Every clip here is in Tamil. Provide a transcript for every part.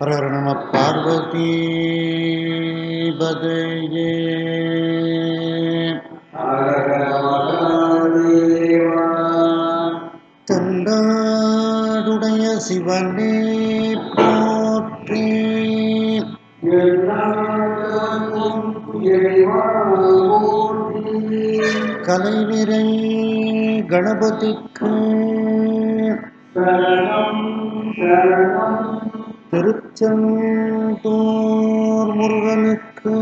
ஹர நம பார்வதி பதையே தென்னாடுடைய சிவனே போற்றி கலைநிறை கணபதிக்கு திருச்செந்தூர் முருகனுக்கு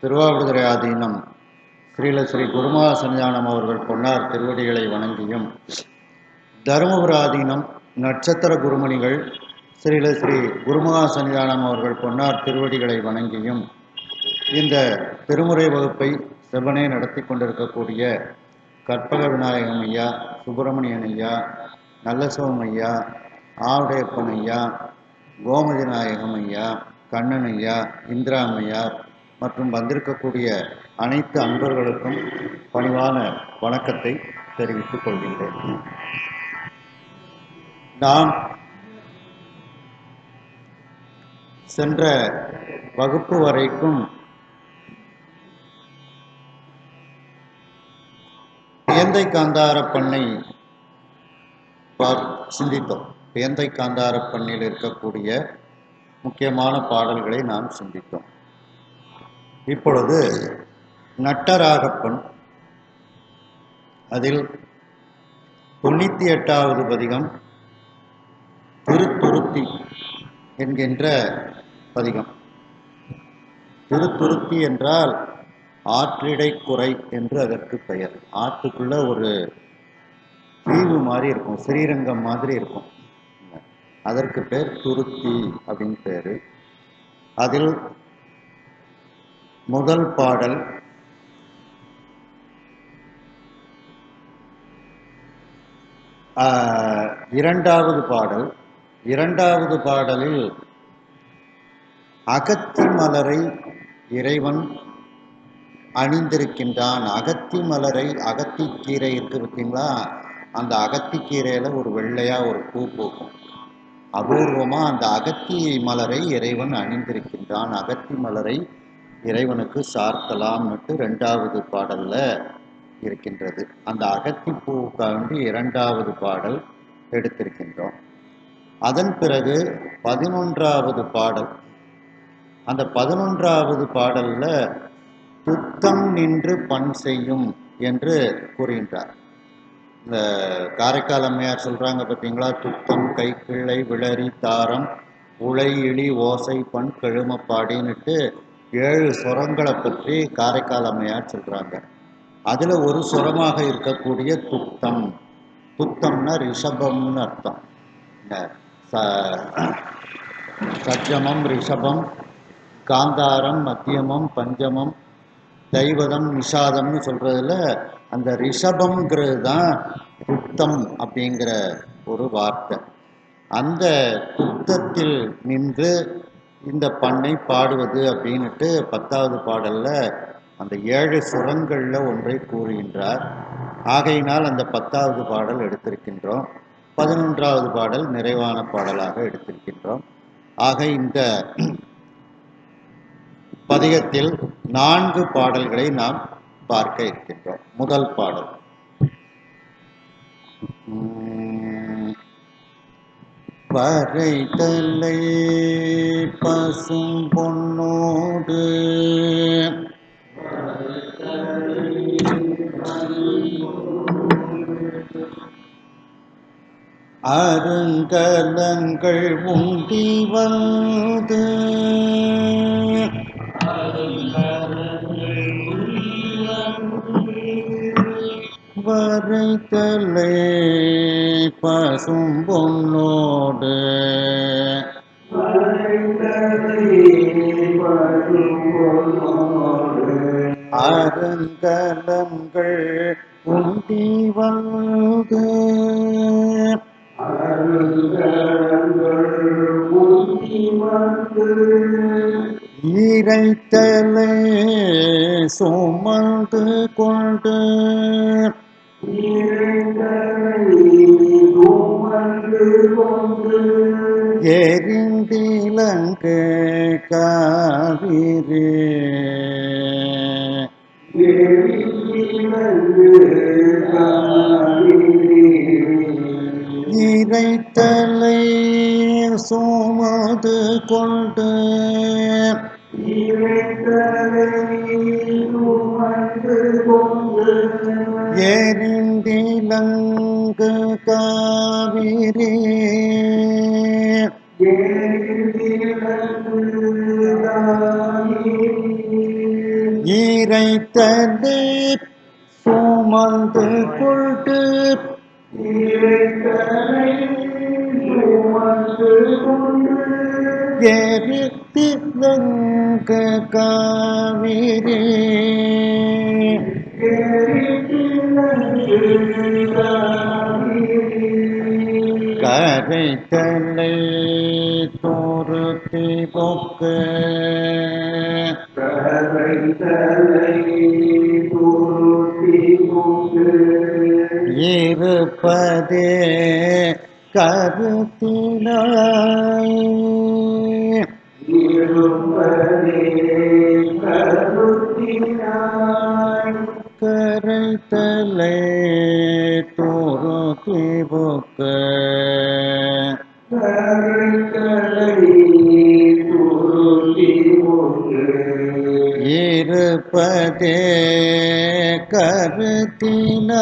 திருவாவடுதுறை ஆதீனம் ஸ்ரீ குருமகா சன்னிதானம் அவர்கள் பொன்னார் திருவடிகளை வணங்கியும், தருமபுர ஆதீனம் நட்சத்திர குருமணிகள் ஸ்ரீ குருமகா சன்னிதானம் அவர்கள் பொன்னார் திருவடிகளை வணங்கியும், இந்த திருமுறை வகுப்பை செவ்வனே நடத்தி கொண்டிருக்கக்கூடிய கற்பக விநாயகம் ஐயா, சுப்பிரமணியன் ஐயா, நல்லசிவம் ஐயா, ஆவுடையப்பன் ஐயா, கோமதி நாயகம் ஐயா, கண்ணன் ஐயா, இந்திராமையார் மற்றும் வந்திருக்கக்கூடிய அனைத்து அன்பர்களுக்கும் பணிவான வணக்கத்தை தெரிவித்துக் கொள்கின்றேன். நாம் சென்ற வகுப்பு வரைக்கும் பேந்தை காந்தார பண்ணை சிந்தித்தோம். பேந்தை காந்தார பண்ணில் இருக்கக்கூடிய முக்கியமான பாடல்களை நாம் சிந்தித்தோம். இப்பொழுது நட்டராகப்பன், அதில் 98வது பதிகம் திருத்துருத்தி என்கின்ற பதிகம். திருத்துருத்தி என்றால் ஆற்றிடை குறை என்று அதற்கு பெயர். ஆற்றுக்குள்ள ஒரு தீவு மாதிரி இருக்கும், ஸ்ரீரங்கம் மாதிரி இருக்கும், அதற்கு பேர் துருத்தி அப்படின்னு பேரு. அதில் முதல் பாடல் இரண்டாவது பாடலில் அகத்தி மலரை இறைவன் அணிந்திருக்கின்றான். அகத்தி மலரை, அகத்திக்கீரை இருக்கு பார்த்தீங்களா, அந்த அகத்திக்கீரையில ஒரு வெள்ளையா ஒரு பூ பூக்கும். அபூர்வமா அந்த அகத்தி மலரை இறைவன் அணிந்திருக்கின்றான். அகத்தி மலரை இறைவனுக்கு சார்த்தலாம்னுட்டு 2வது பாடல்ல இருக்கின்றது. அந்த அகத்தி பூவுக்காண்டி 2வது பாடல் எடுத்திருக்கின்றோம். அதன் பிறகு 11வது பாடல். அந்த 11வது பாடல்ல துத்தம் நின்று பண் செய்யும் என்று கூறுகின்றார். இந்த காரைக்கால் அம்மையார் சொல்றாங்க பார்த்தீங்களா, துத்தம் கை கிள்ளை விளரி தாரம் உளை இழி ஓசை பண் கெழுமப்பாடின்னுட்டு 7 சுரங்களை பற்றி காரைக்கால் அம்மையார் சொல்றாங்க. அதுல ஒரு சுரமாக இருக்கக்கூடிய துத்தம். துத்தம்னா ரிஷபம்னு அர்த்தம். சஜ்ஜமம், ரிஷபம், காந்தாரம், மத்தியமம், பஞ்சமம், தைவதம், நிஷாதம்னு சொல்றதுல அந்த ரிஷபம்ங்கிறது தான் துத்தம் அப்படிங்கிற ஒரு வார்த்தை. அந்த துத்தத்தில் நின்று இந்த பண்ணை பாடுவது அப்படின்னுட்டு 10வது பாடல்ல அந்த 7 சுரங்கள்ல ஒன்றை கூறுகின்றார். ஆகையினால் அந்த 10வது பாடல் எடுத்திருக்கின்றோம். 11வது பாடல் நிறைவான பாடலாக எடுத்திருக்கின்றோம். ஆக இந்த பதிகத்தில் 4 பாடல்களை நாம் பார்க்க இருக்கின்றோம். முதல் பாடல் வரைதலை பசும் பொன்னோடு அருங்கலங்கள் உண்டி வந்து வரைதலை பசும் பொன்னோடு அருங்கலங்கள் உண்டி வந்து இறைத்தலை சுமந்து கொண்டு எரிந்திலங்கு காவிரி இறைத்தலை சுமது கொண்டு எரிந்திலங்கு காவிரி இறைத்தலை சுமந்து கொண்டு எரித்திலங்கு காவிரி கரைத்தலை தோறுத்தி போக்கு இருப்பதே கருத்தினாய் கரைத்தலை தோறுத்தி போக்கு இருப்பதே கருத்தினாய்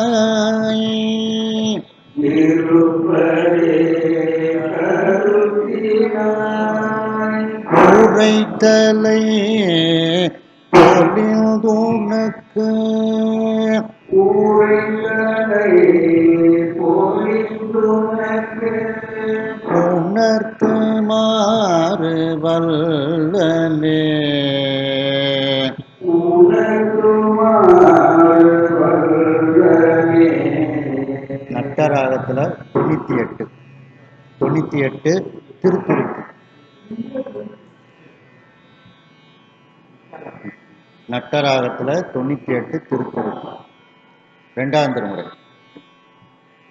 உரைத்தலை பொழிந்துனக்கு உணர்த்து மாறு வல்லனே நட்டராகத்துல 98 திருத்துருக்கு. நட்டராகத்துல 98 திருத்துருக்கு. இரண்டாம் திருமுறை.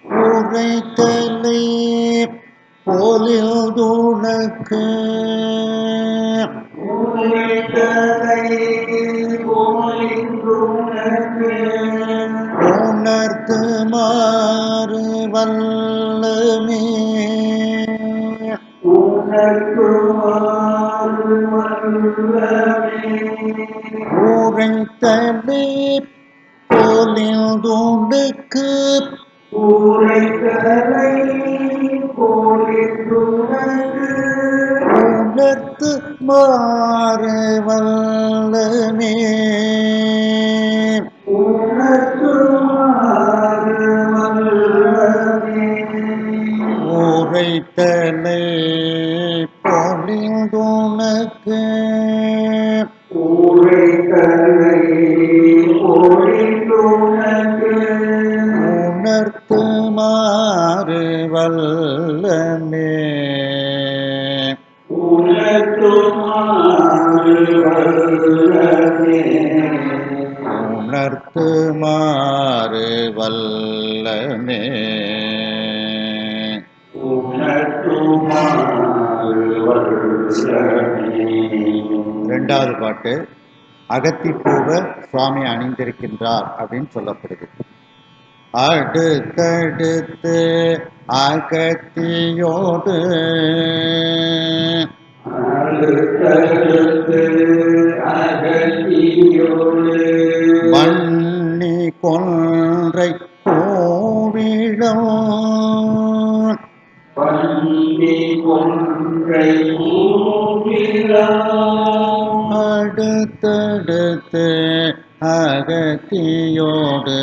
உரைத்தலை பொழிந்துனக்கு உணர்த்து மாறு வல்லமே உரைத்தலை பொழிந்துனக்கு உணர்த்து மாறு வல்லமே உரைத்தலை பொழிந்துனக்கு உணர்த்து மாறு வல்லமே உணர்த்து மாறு வல்லமே. இரண்டாவது பாட்டு அகத்திப்பூவை சுவாமி அணிந்திருக்கின்றார் அப்படின்னு சொல்லப்படுது. அடுத்தடுத்து அகத்தியோடு மண்ணி கொன்றை கோவிடம் அடுத்தடுத்து அகத்தியோடு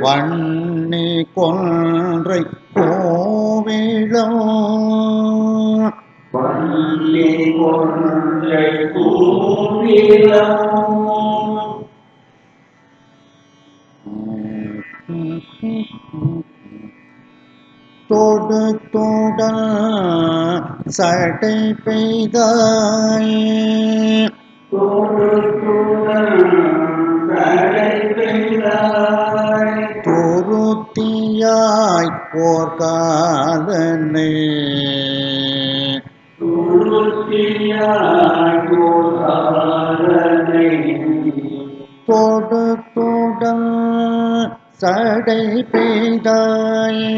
வன்னி கொன்றை கோவிடம் தொடு தொட சடை பெய்தாய் துருத்தியாய் போர்காலனை தொடு தொடல் சடை பெய்தாயே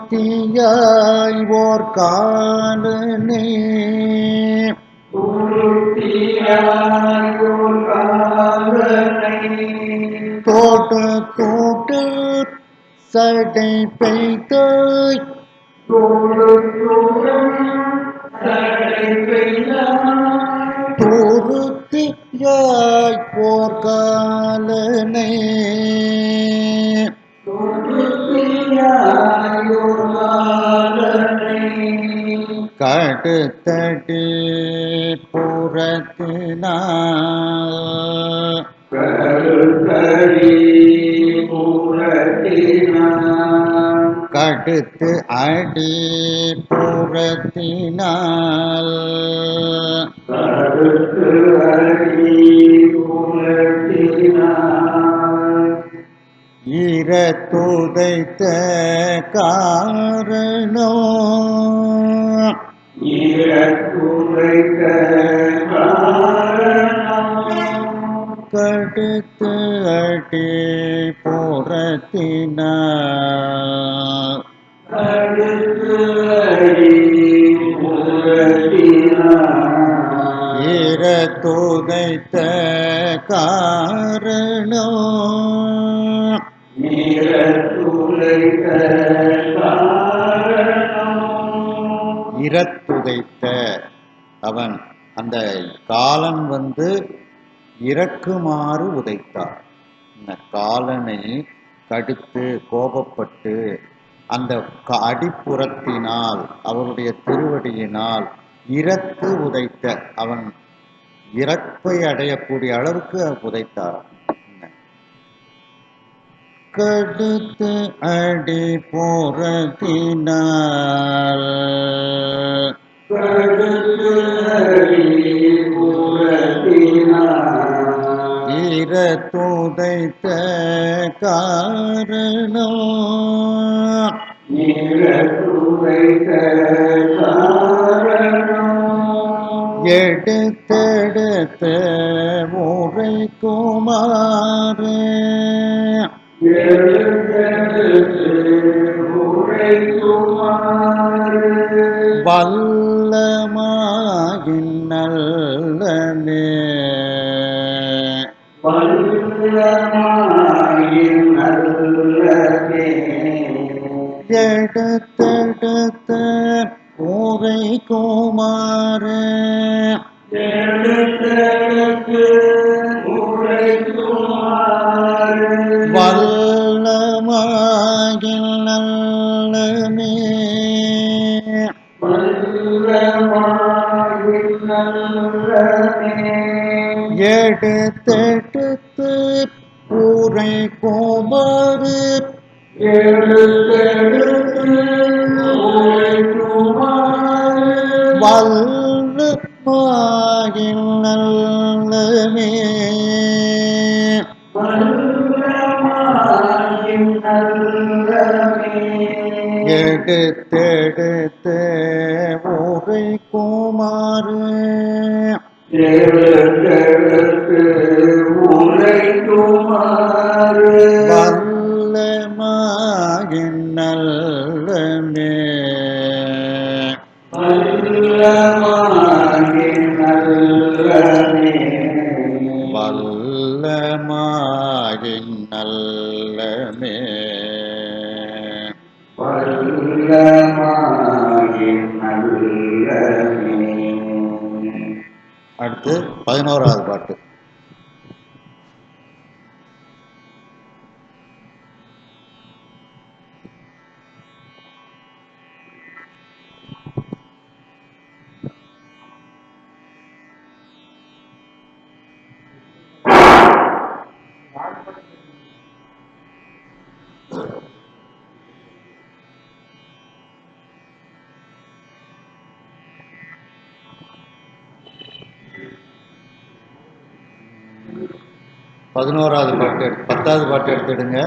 துருத்தியாய் ஓர் காலனே தோடு தோடு சடை பெய்தாய் துருத்தியாய் ஓர் காலனே கடுத்தடி புறத்தினார் கடுத்து அடி புறத்தினால் ஈரத்துதைத்த காரணோ கடுத்து அடி புறத்தினார் ஈரத்துதைத்த காரணோ இரத்துதைத்த அவன் அந்த காலன் வந்து இறக்குமாறு உதைத்தார். இந்த காலனை கடுத்து கோபப்பட்டு அந்த அடிப்புறத்தினால் அவருடைய திருவடியினால் இரத்து உதைத்த அவன் இறப்பை அடையக்கூடிய அளவுக்கு உதைத்தார். கடுத்து அடி போறதினால் ஈரத்துதைத்த காரணோ எடுத்தெடுத்த முறை குமாரே வல்லமாயின் நல்லமே எடுத்தெடுத்த முறை குமாரே வல்லமாயின் நல்லமே எடுத்தெடுத்து உரை குமாரு வல்லமாயின் நல்லமே எடுத்தெடுத்த உரை குமாரு வல்லமாயின் நல்லமே வல்லமாயின் நல்லமே அடுத்து 11வது பாட்டு. 11வது பாட்டு 10வது பாட்டு எடுத்துடுங்க.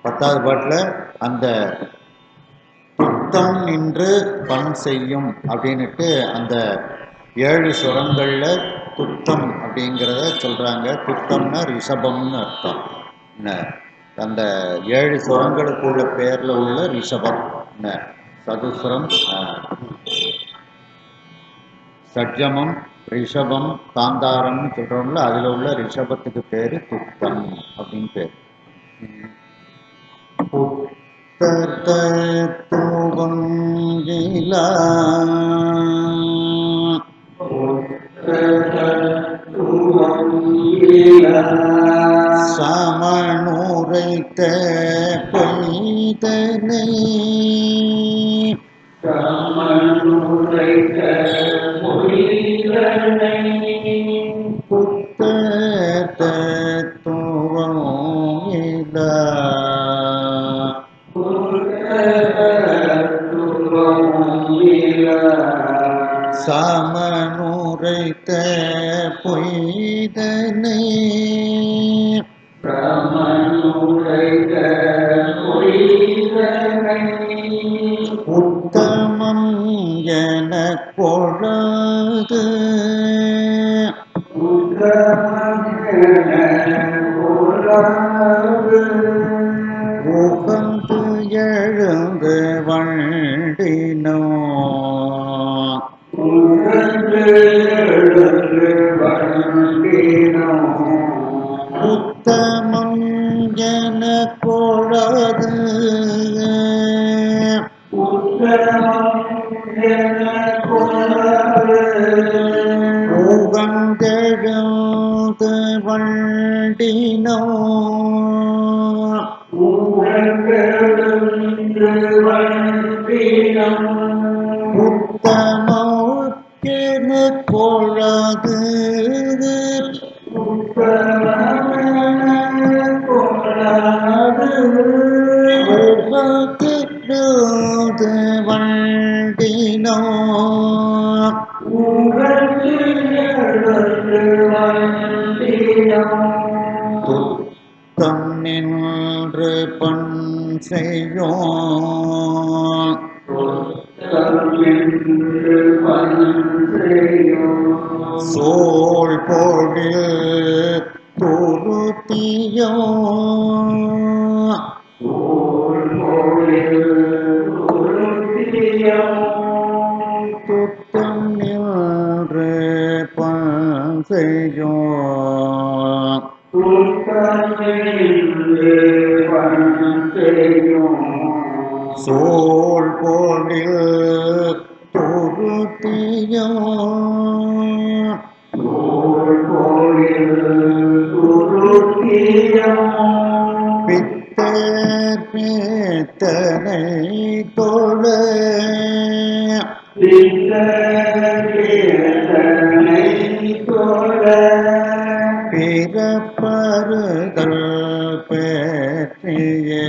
10வது பாட்டில் அந்த துத்தம் நின்று பண் செய்யும் அப்படின்னுட்டு அந்த 7 சுரங்கள்ல துத்தம் அப்படிங்கிறத சொல்றாங்க. துத்தம்னா ரிஷபம்னு அர்த்தம். அந்த 7 சுரங்களுக்குள்ள பேர்ல உள்ள ரிஷபம் சதுசுரம், சட்ஜமம், ரிஷபம், காந்தாரம்னு சொல்றோம்ல, அதுல உள்ள ரிஷபத்துக்கு பேரு துத்தம் அப்படின்னு பேர். புத்தத்துவங்கிலா சமனுரைத்த பொய்தனை சமனுரைத்த பொய்தனை உத்தமம் என கொழது உகந்து எழுந்து வண்டினோ உத்தமம் என கொழது உகந்தெழுந்து வண்டினோ உத்தமோக்கென கொழது உகந்தெழுந்து வண்டினோ துத்தம் நின்று பண் செய்யோம் சோழ் பொழில் துருத்தியோ துத்தம் நின்று பண் செய்யோம் சோழ் பொழில் துருத்தியோ பித்தர் பித்தனை தொழ பிறப்பறுதல் பெற்றியே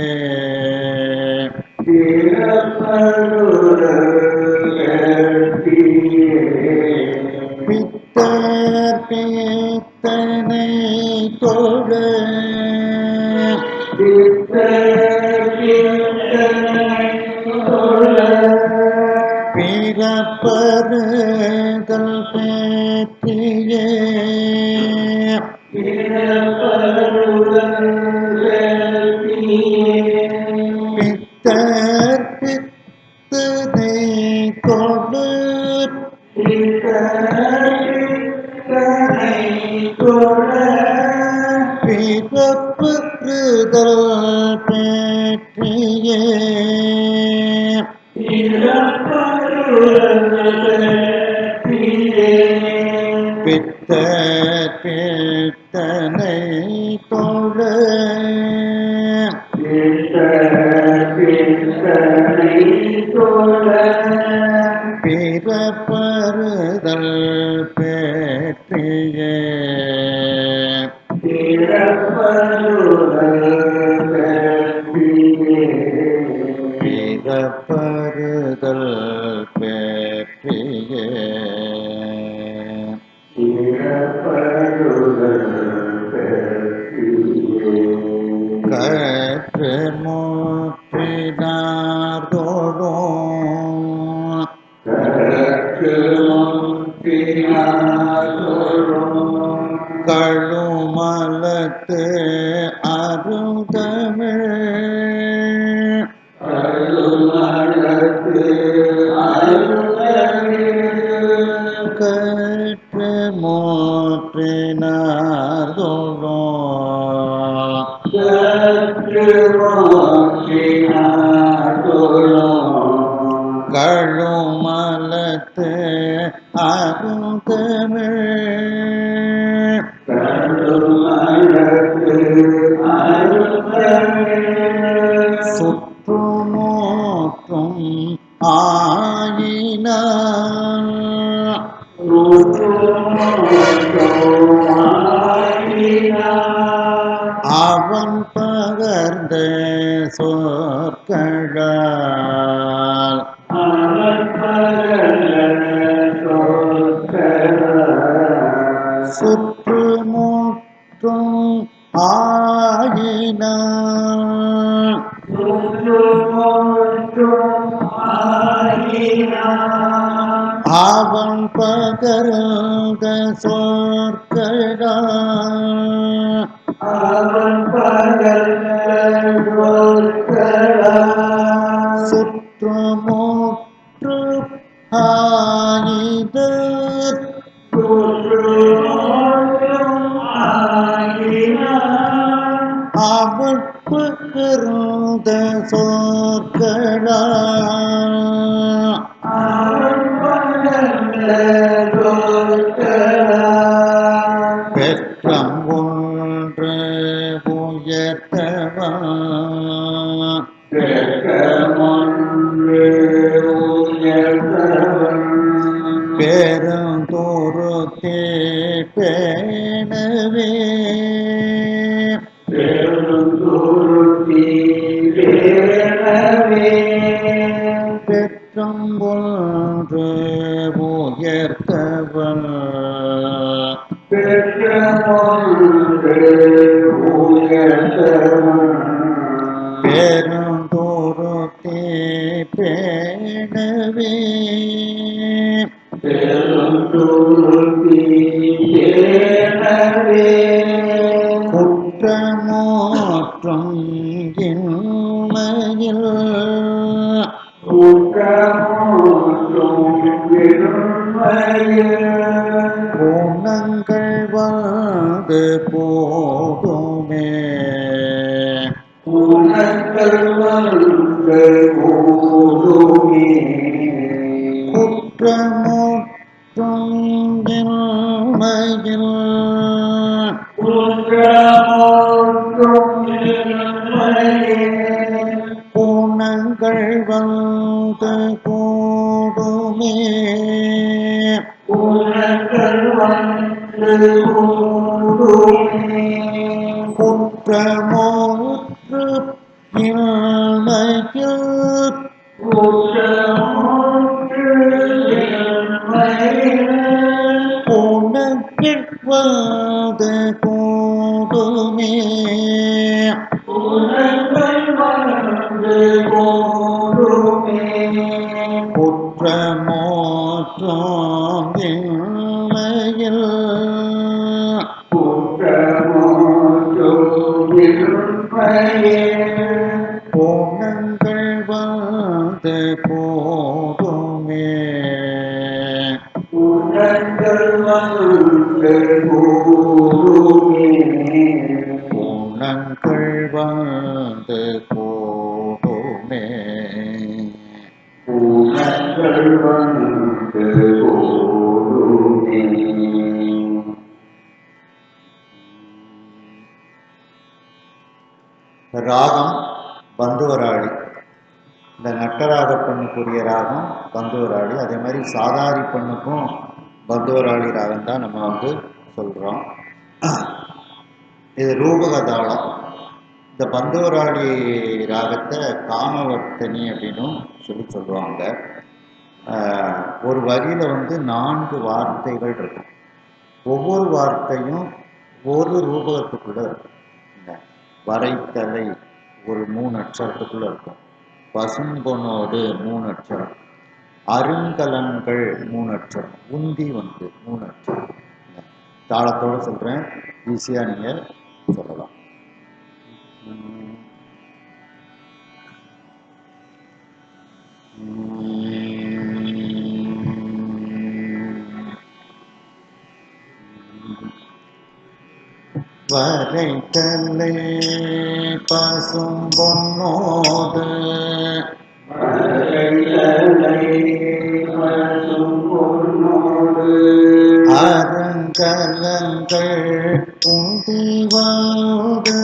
பித்தர் பித்தனை தொழ பிறப்பறுதல் பெற்றியே பித்தர் பித்தனை தொழ பிறப்பறுதல் பெற்றியே பித்தர் பித்தனை தொழ பிறப்பறுதல் பெற்றியே பிறப்பறுதல் பெற்றியே கற்று மூற்றினார் தோழும் கழுமலத்து அருந்தமிழ் கற்று மூற்றினார் தோழும் கழுமலத்து அருந்தமிழ் சுற்றுமோற்றும் ஆயின அவன் பகர்ந்த சொற்களால் சுற்றுமுற்றும் ஆயின அவன் பகர்ந்த சொற்களால் சுற்றுமுற்று ஆயிதர் அவன் பகர்ந்த சொற்களால் பெற்றம் ஒன்று உயர்த்தவன் பெருந்தோறுத்தே பேணவே பெற்றம் ஒன்று உயர்த்தவன் பெருந்தோறுத்தே பேணவே குற்றமோற்றும் இன்மையில் குணங்கள் வந்து போதுமே குற்றமோற்றும் இன்மையில் குணங்கள் வந்து போதுமே குற்றமோற்று இன்மையில் குணங்கள் வந்து போதுமே குற்றமோற்றும் இன்மையில் குணங்கள் வந்து போதுமே குணங்கள் வந்து போதுமே ராகம் பந்துவராளி. இந்த நட்டராக பண்ணுக்குரிய ராகம் பந்துவராளி. அதே மாதிரி சாதாரி பண்ணுக்கும் பந்துவராளி ராகம் தான் நம்ம வந்து சொல்கிறோம். இது ரூபக தாளம். இந்த பந்துவராளி ராகத்தை காமவர்த்தனி அப்படின்னும் சொல்லுவாங்க. ஒரு வரியில் வந்து 4 வார்த்தைகள் இருக்கும். ஒவ்வொரு வார்த்தையும் ஒரு ரூபகத்துக்குள்ளே இருக்கும். வரைத்தலை ஒரு 3 அட்சரத்துக்குள்ள இருக்கும். பசும்பொனோடு 3 அட்சரம். அருங்கலங்கள் 3 அட்சரம். உந்தி 3 அட்சரம். தாளத்தோடு சொல்றேன், ஈஸியா நீங்க சொல்லலாம். வரைத்தலை பசும்பொன்னோடு அருங்கலங்கள் உந்திவாடு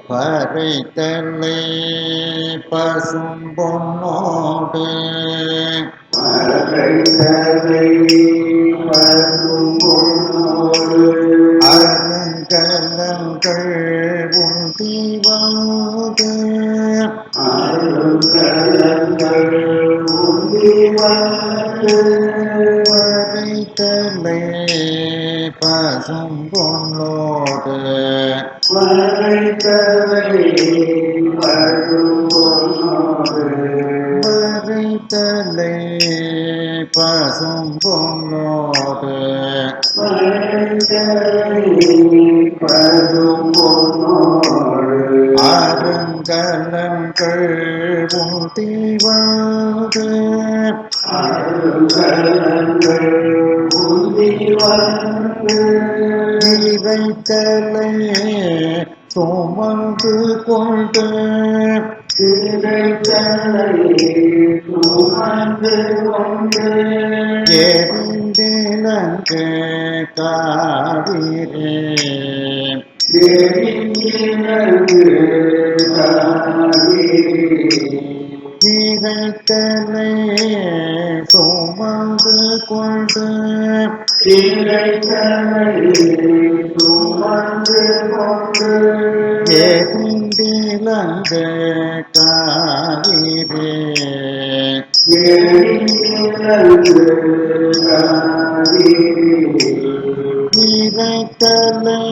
வரைத்தலை பசும்பொன்னோடு அருங்கலங்கள் உந்திவாடு வரைத்தலை பசும்பொன்னோடு வரைத்தலை பசும்பொன்னோடு அருங்கலங்கள் உந்திவாடு இறைத்தலை சுமந்து கொண்டு எரிந்திலங்கு காவிரே இறைத்தலை சுமந்து கொண்டு எரிந்திலங்கு காவிரே இறைத்தலை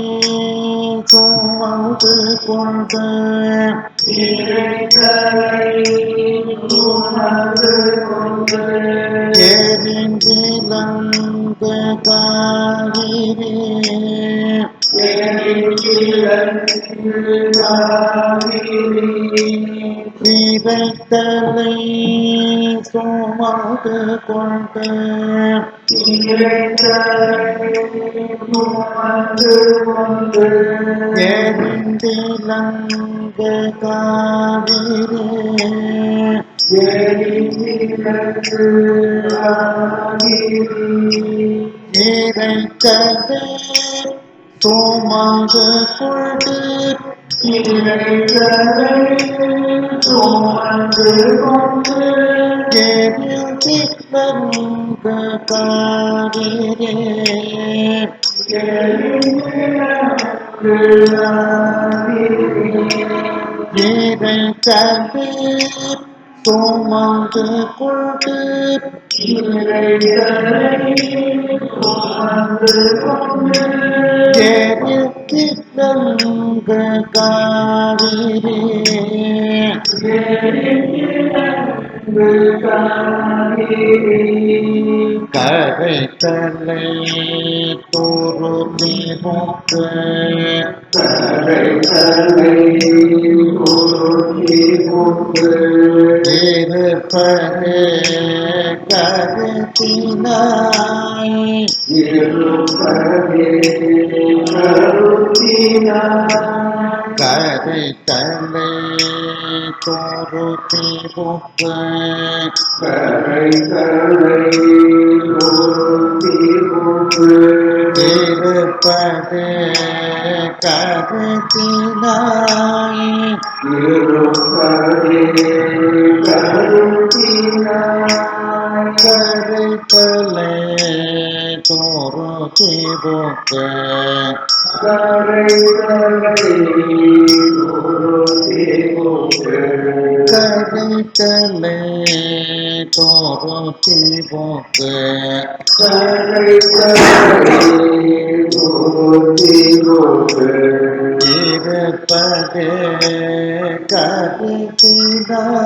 சுமந்து கொண்டு எரிந்திலங்கு காவிரே இறைத்தலை சுமந்து கொண்டு எரிந்திலங்கு காவிரே இறைத்தலை சுமந்து கொண்டு எரிந்திலங்கு காவிரே இறைத்தலை சுமந்து கொண்டு எரிந்திலங்கு காவிரே கரைத்தலை தோறுதி மூக்கு இருப்பது கருத்தினாய் கரைத்தலை தோறுதி மூக்கு இருப்பது கருத்தினாய் கரைத்தலை தோறுதி மூக்கு கரைத்தலே தோறுத்தி போக்கு இருப்பதே கருத்தினாய்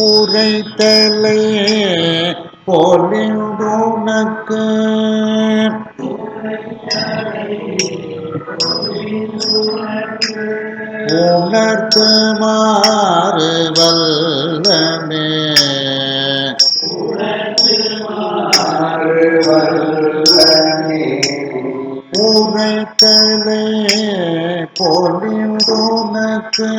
உரைத்தலே உரைத்தலே பொலிந்துனக்கு உணர்த்து மாறு வல்லமே உரைத்தலே பொலிந்துனக்கு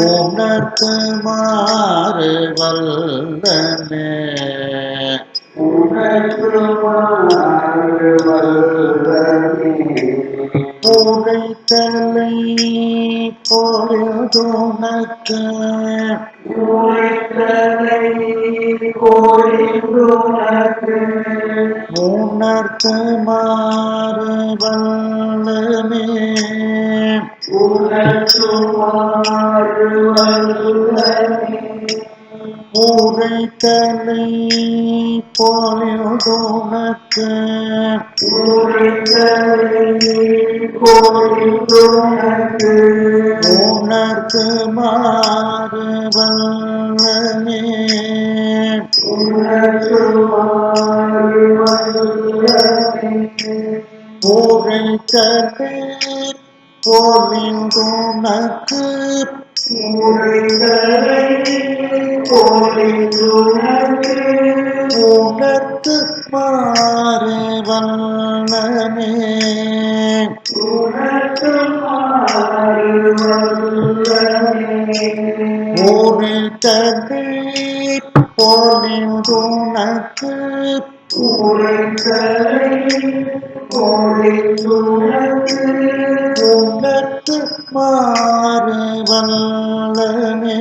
உணர்த்து மாறு வல்லமே உரைத்தலை பொழுதுனக்கு உணர்த்து மாறு வல்லமே உரைத்தலை பொழுதுனக்கு உணர்த்து மாறு வல்லமே உரைத்தலை பொழிந்துனக்கு உணர்த்து மாறு வல்லமே உரைத்தலை பொழிந்துனக்கு உணர்த்து மாறு வல்லமே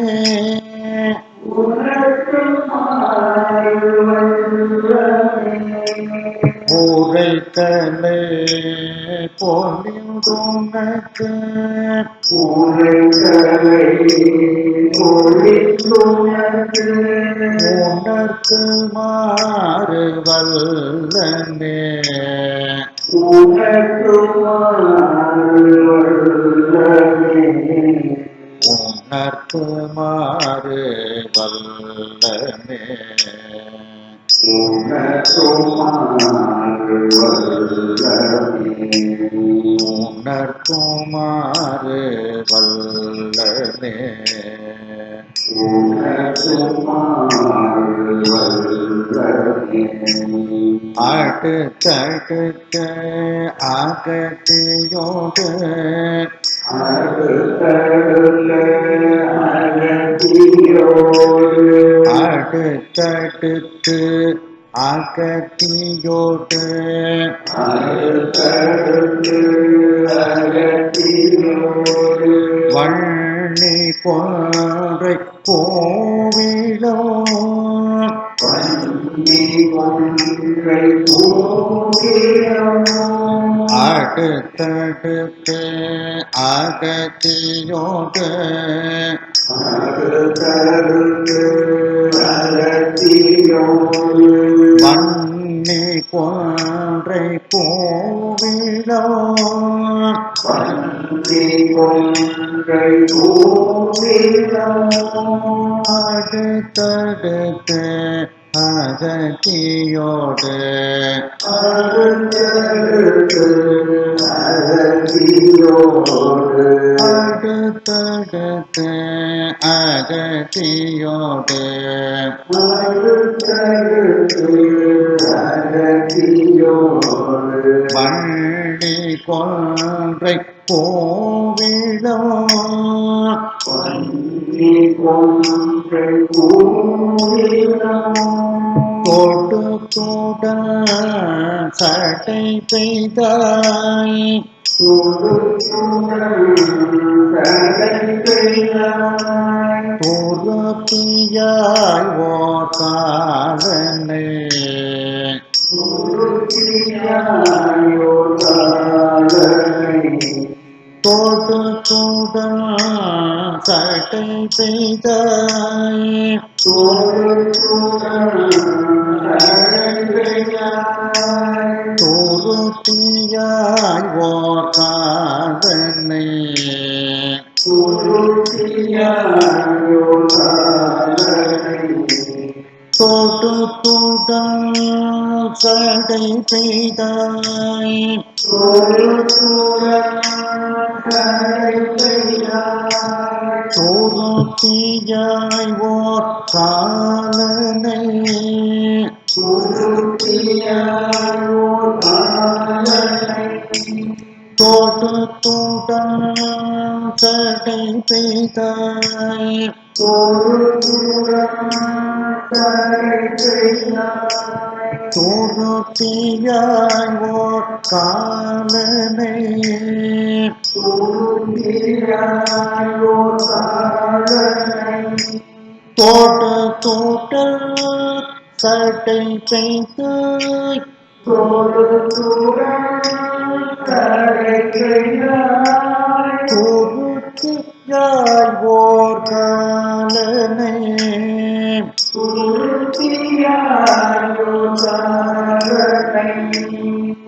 உரைத்தலே பொழிந்துனக்கு உணர்த்து மாறு வல்லமே உணர்த்து மாறு வல்லமே உணர்த்துமாறு வல்லமே அடுத்தடுத்த அகத்தியோடு அடுத்தடுத்து அகத்தியோடு வள்ளி கொன்றை கோவிலோ அடுத்தடுத்து அகத்தியோடு வன்னி கொன்றை கோவிலோ அடுத்தடுத்து அகத்தியோடு அடுத்தடுத்து அகத்தியோடு வள்ளி கொன்றை கோவிலோ கோட்டு தூடன் சட்டை பெய்தாய் துருத்தியாய் ஓர்காலனை தோட்டு தூடன் சட்டை பெய்தாய் துருத்தியாய் ஓர்காலனை தோட்டு தூடன் சடை பெய்தாய் துருத்தியாய் ஓர்காலனை தோட்டு தூடன் சடை பெய்தாய் துருத்தியாய் ஓர்காலனை தோட்டு தூடன் சட்டை பெய்தாய் துருத்தியாய் ஓர்காலனை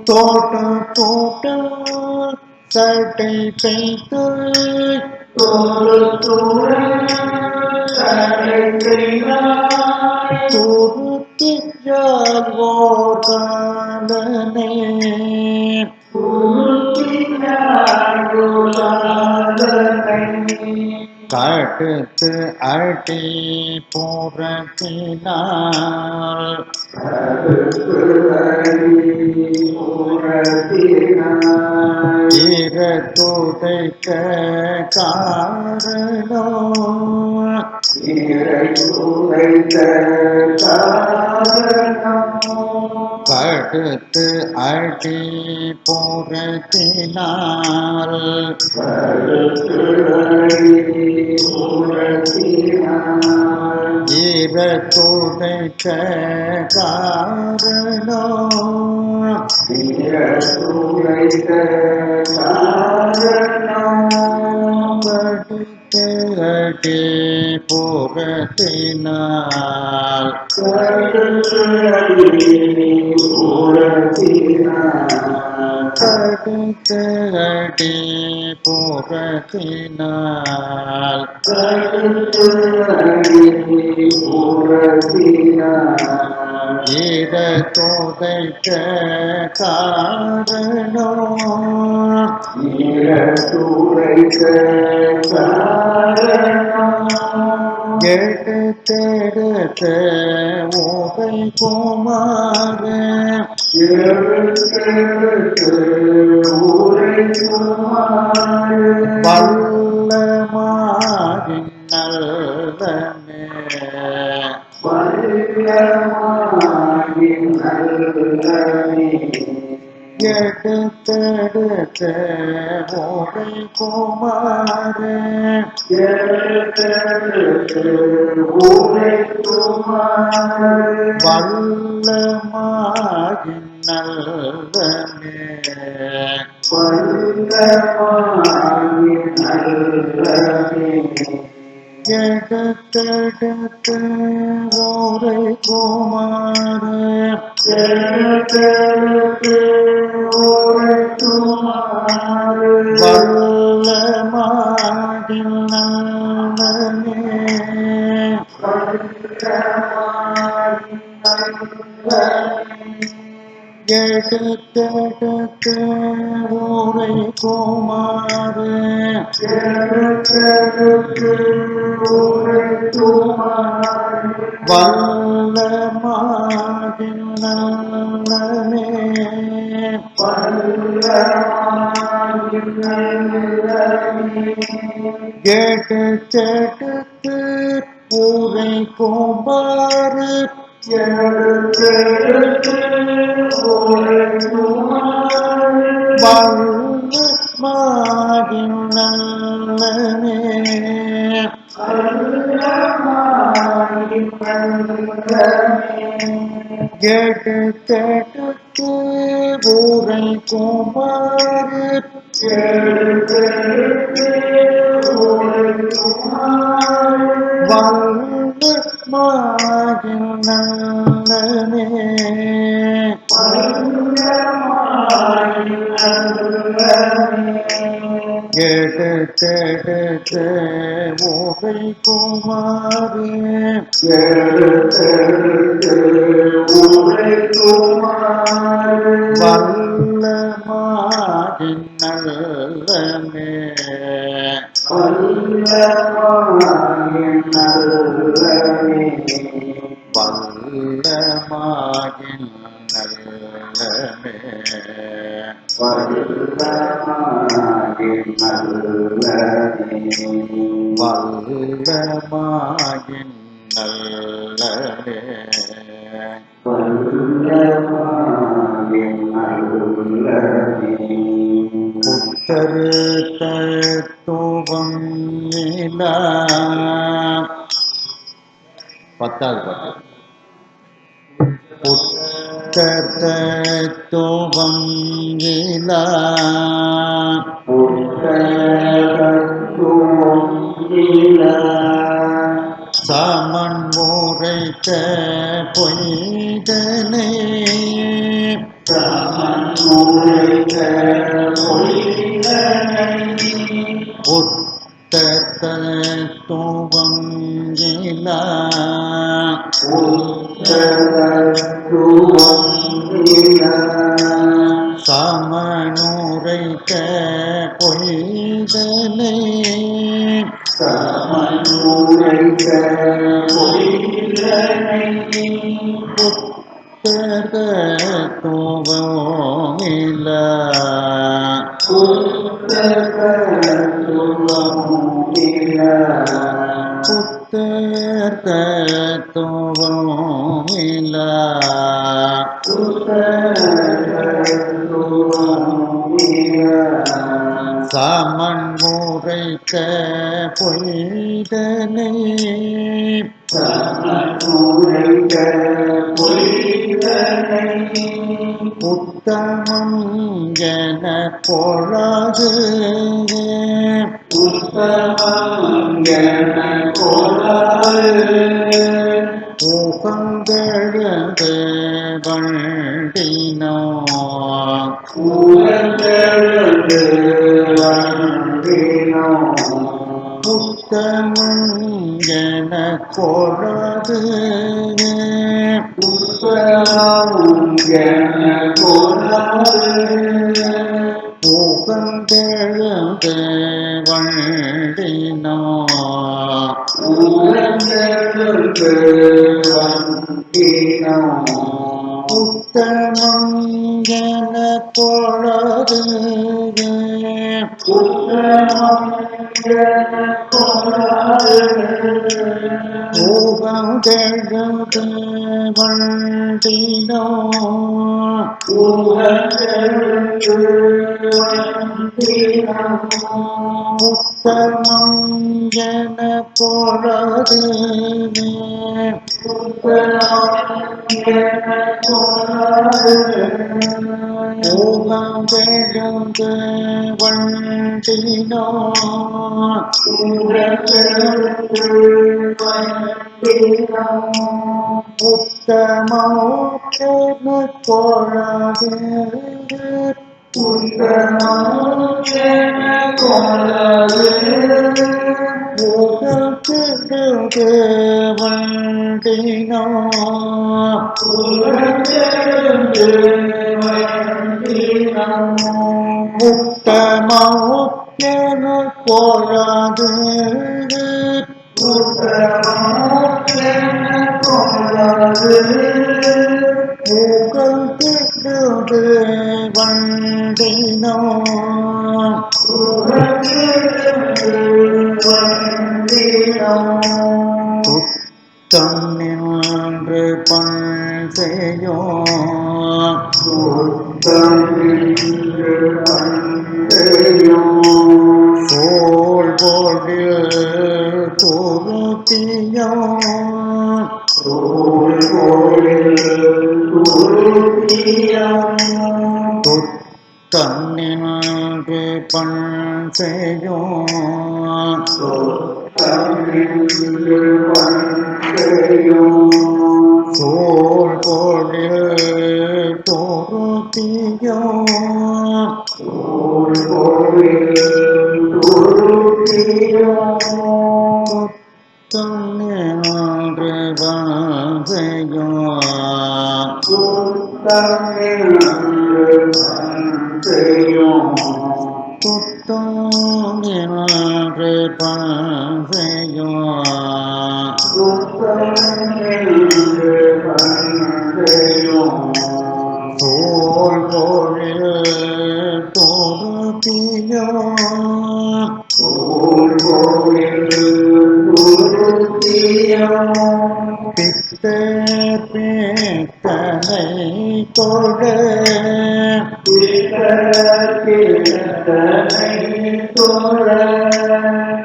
தோட்டு தூடன் சட்டை பெய்தாய் துருத்தியாய் ஓர்காலனை கடுத்து அடி புறத்தினார் துதைக்க காரணம் கடுத்து அடி புறத்தினார் துதைக்க காரணம் கடுத்து அடி புறத்தினார் கடுத்து அடி புறத்தினார் துதைக்க காரணம் எடுத்தெடுத்த ஓகை குமார வல்லமாகின் நல்லமே எடுத்தெடுத்த ஓகை குமார வல்லமாகின் நல்லமே எடுத்தெடுத்த ஓரை குமார வல்லமாகின் நல்லமே எடுத்தெடுத்த ஓரை குமார வல்லமாகின் நல்லமே எடுத்தெடுத்த ஊரை கோபாறு வாழ்ந்து மாகின் நல்லமே எடுத்தெடுத்து ஊரை கோபாறு வாழ்ந்து மாகின் நல்லமே எடுத்தெடுத்து ஊரை கோமாறு வல்லமாகின் நல்லமே வல்லமாகின் நல்லமே வல்லமாகின் நல்லமே புத்தரு தத்துவம் நிலா பத்தாவது பாட்டு புத்தர் தத்துவம் நிலா சமன் முறைத்த பொய்தனை புத்தர் தத்துவம் நிலா சமனுரைத்த பொய்தனை புத்தர் தத்துவம் நிலா புத்தர் தத்துவம் நிலா சமன் முறைத்த பொய்தனை உத்தமம் என பொழாது உகந்தெழுந்து வண்டினோ உத்தமம் என பொழாது உகந்தெழுந்து வண்டினோ உத்தமம் என பொழாது உகந்தெழுந்து வண்டினோ உத்தமம் என பொழாது உகந்தெழுந்து வண்டினோ உத்தமோக்கென பொழாது உகந்தெழுந்து வண்டினோ உத்தமோக்கென பொழாது உகந்தெழுந்து வண்டினோ தன்னின்று பண் செய்யும் சோழ் பொழில் தொருத்தியும் தன்னின்று பண் செய்யும் துத்தோங்கின்று பண் செய்யும் சோழ் பொழில் தொருத்தியும் பித்த பேத்தனை தொழ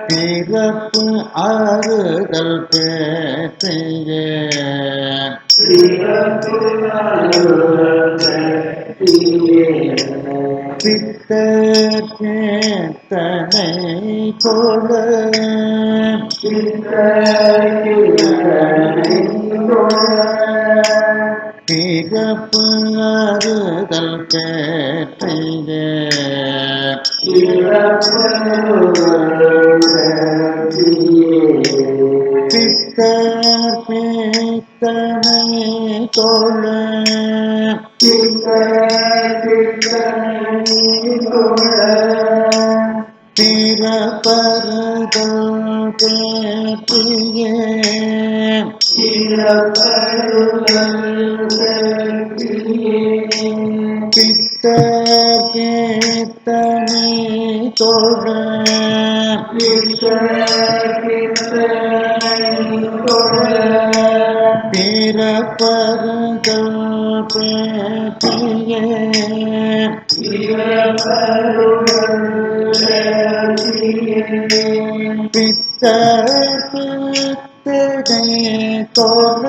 பிறப்பு அறுதல் பேற்றிய பித்த பேத்தனை தொழ பிறப்பு அறுதல் பேற்றிய பித்த பேத்தனை தொழ பிறப்பறுதல் பேற்றிய பித்த பேத்தனை தொழ பிறப்பறுதல் பேற்றிய பித்த பேத்தனை தொழ பிறப்பறுதல் பேற்றிய பித்த பேத்தனை தொழ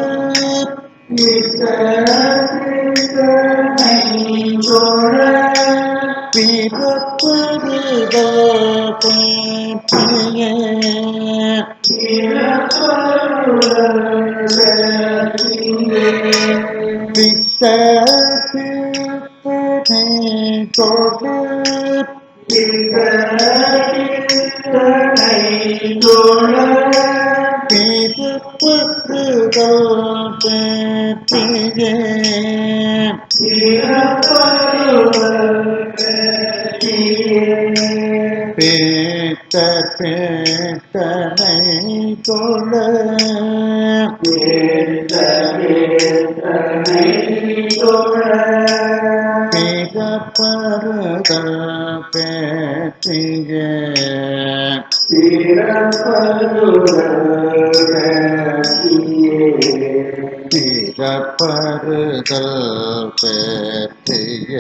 பிறப்பறுதல் பேற்றிய பேத்த பேத்தனை தொழ பிறப்பறுதல் பேற்றிய பிறப்பறுதல் பேற்றிய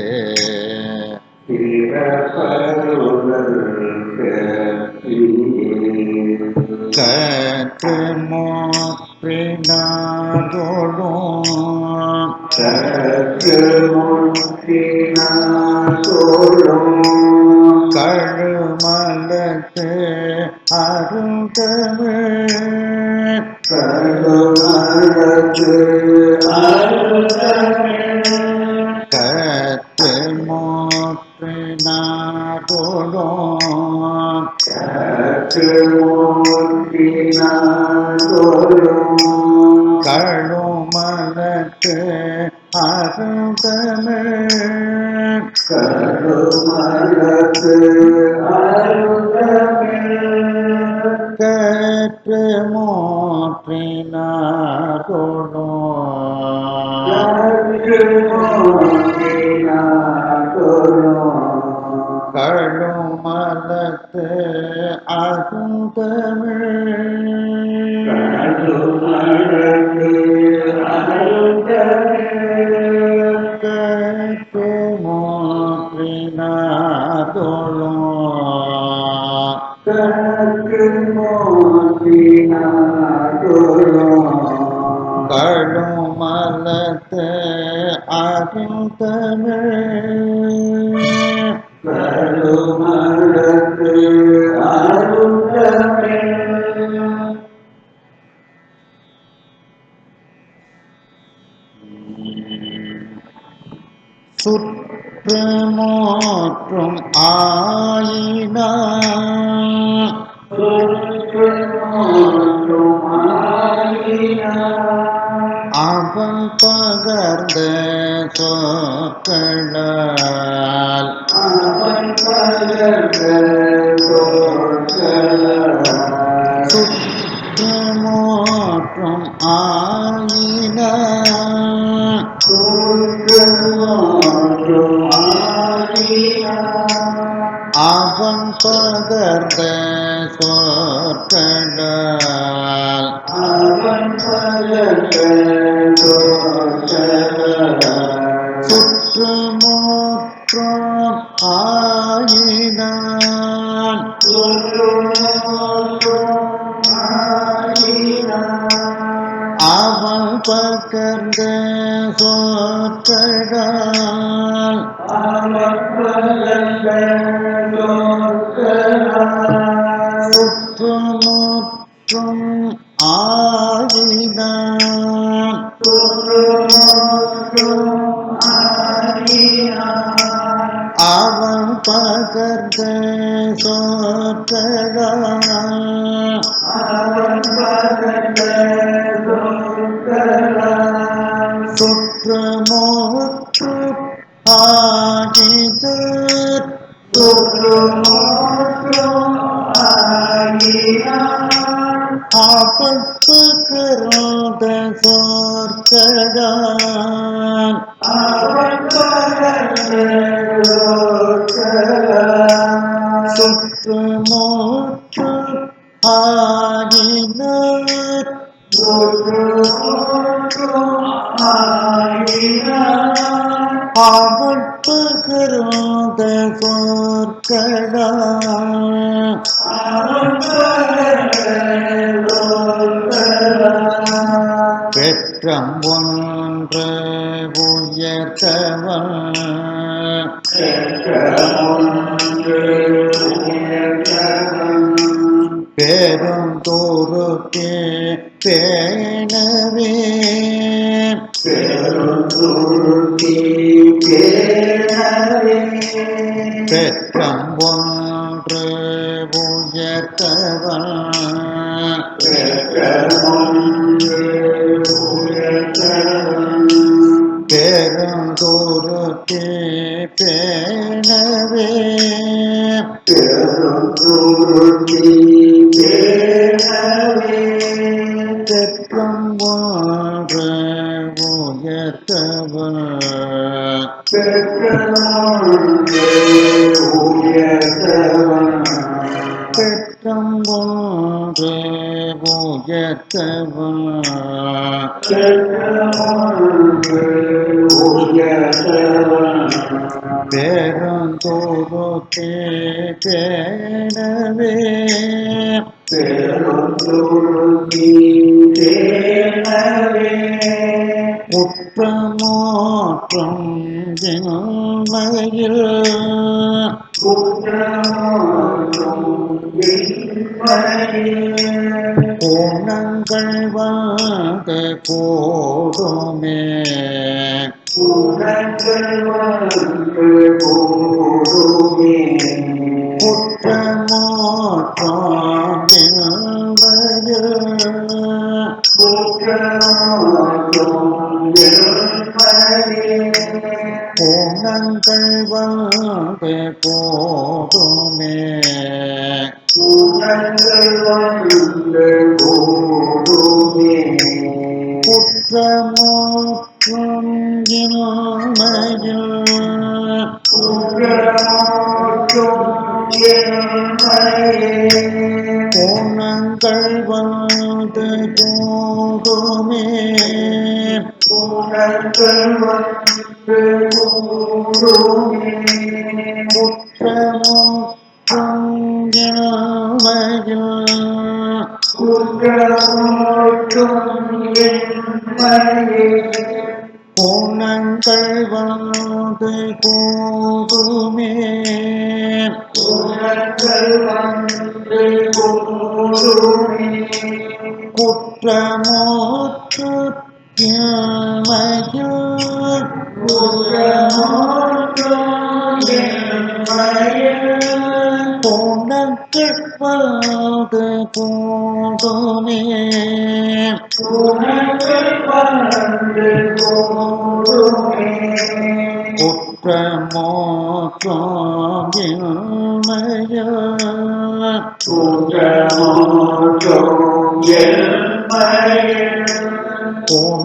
கற்று மோற்றினாதோடும் கழுமலத்து அருந்தமிழ் கற்று மோற்றினாதோடும் கழுமலத்து அருந்தமிழ் கற்று மோற்றினாதோடும் கழுமலத்து அருந்தமிழ் கற்று மோற்றினாதோடும் கழுமலத்து அருந்தமிழ் சுற்றுமோற்றும் ஆயினா அவன் பகர்ந்த சொற்களால் சுற்றுமோற்றும் ஆயினா அவன் பகர்ந்த சொற்களால் சுற்றுமோற்றும் ஆயினான் அவன் பகர்ந்த சொற்களால் சுற்றுமுற்றும் ஆயினான் அவன் பகர்ந்த சொற்களால் சுற்றுமுற்று ஆகிதர் அவன் பகர்ந்த சொற்களால் சுற்றுமுற்று ஆகினர் அவன் பகர்ந்த சொற்களால் பெற்றம் ஒன்று உயர்த்தவன் பெருந்தோறுக்கே பேணவே பெற்றம் ஒன்று உயர்த்தவன் பெருந்தோறுக்கே பேணவே பெற்றம் ஒன்று உயர்த்தவன் பெற்றம் ஒன்று உயர்த்தவன் பெருந்தோறுக்கே பேணவே குற்றமோற்றும் ஜென்மையில் கோணங்கள் வந்து கூடுமே குற்றமோற்றும் ஜென்மையில் கோணங்கள் வந்து கூடுமே குற்றமோற்றும் இன்மையில் கோணங்கள் வந்து கூடுமே குற்றமோற்றும் இன்மையில் பூனங்கள் வந்து கூடுமே குற்றமோற்று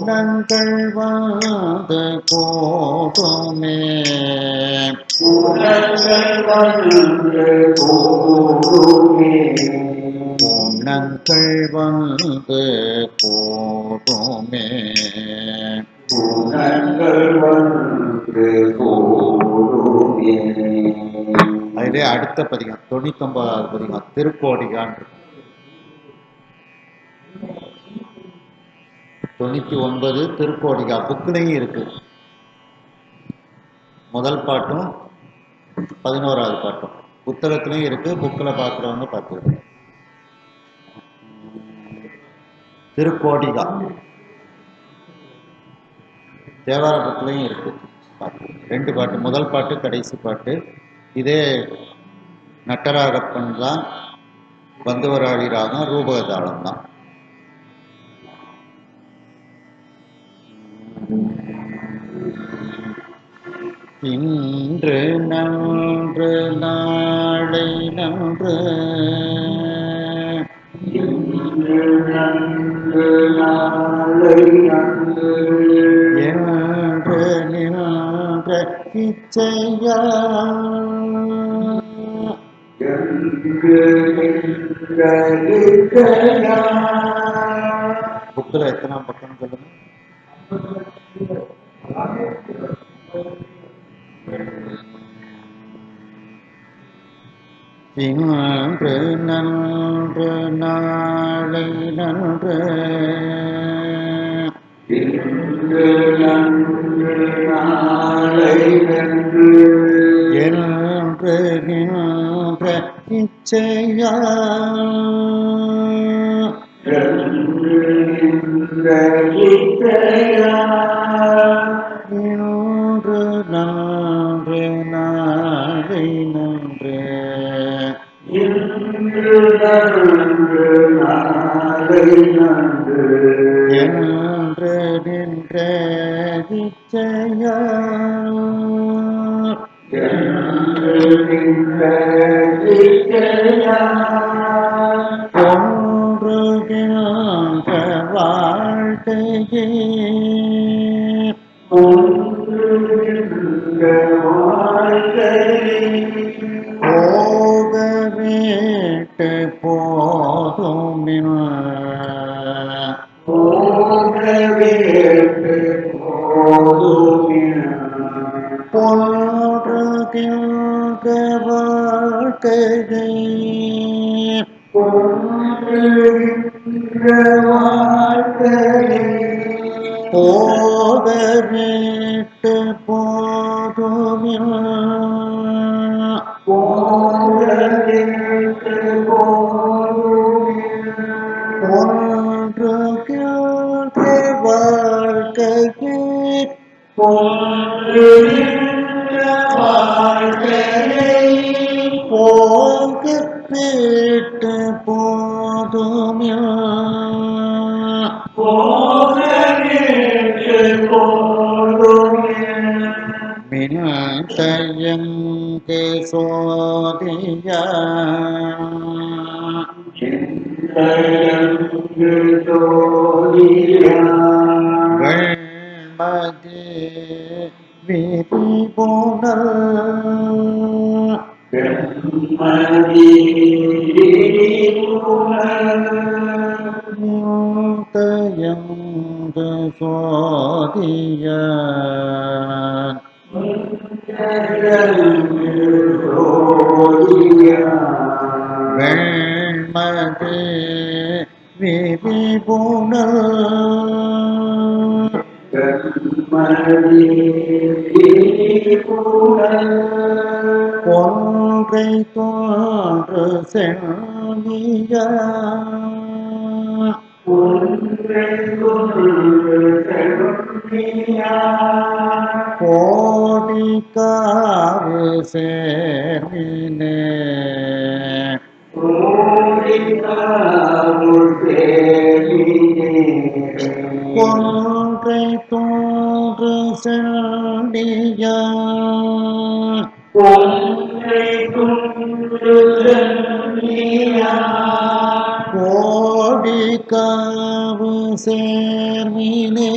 பூனங்கள் வந்து கூடுமே பூனங்கள் வந்து போதுமே பூனங்கள் வந்து போதுமே அதிலே அடுத்த பதிகம் 99வது பதிகம் திருக்கோடிகான் 99 திருக்கோடிகா புக்கிலையும் இருக்கு. முதல் பாட்டும் 11வது பாட்டும் புத்தகத்திலையும் இருக்கு. புக்கில் பார்க்குறவங்க பார்த்துருக்கு. திருக்கோடிகா தேவார புக்கிலையும் இருக்கு. ரெண்டு பாட்டு, முதல் பாட்டு கடைசி பாட்டு. இதே நட்டராகப்பன் தான், பந்துவராளி ராகம், ரூபகதாளம் தான். இன்று நன்று நாளை நன்று என்று நின்ற இச்சையா புக்கில் எத்தனாம் பக்கம் சொல்லுங்க? இன்று நன்று நாளை நன்று என்று நின்ற இச்சையா இன்று நன்று நாளை நன்று என்று நின்ற இச்சையா ஒன்றுகின்ற வாழ்க்கையே போகவேட்டு போதுமின் பொன்றுகின்ற வாழ்க்கையை போகவேட்டு போதுமின் ஒன்றுகின்ற வாழ்க்கையை போகவேட்டு போதுமின் மினதயங்கு சோதியா வெண்மதி விரிபுணல் மினதயங்கு சோதியா வெண்மதி மது விரிபுணல் கொன்றை தோன்று செல்விய கோடி காவு சேர்வினே கொன்றை தோன்று செல்விய கோடி காவு சேர்வினே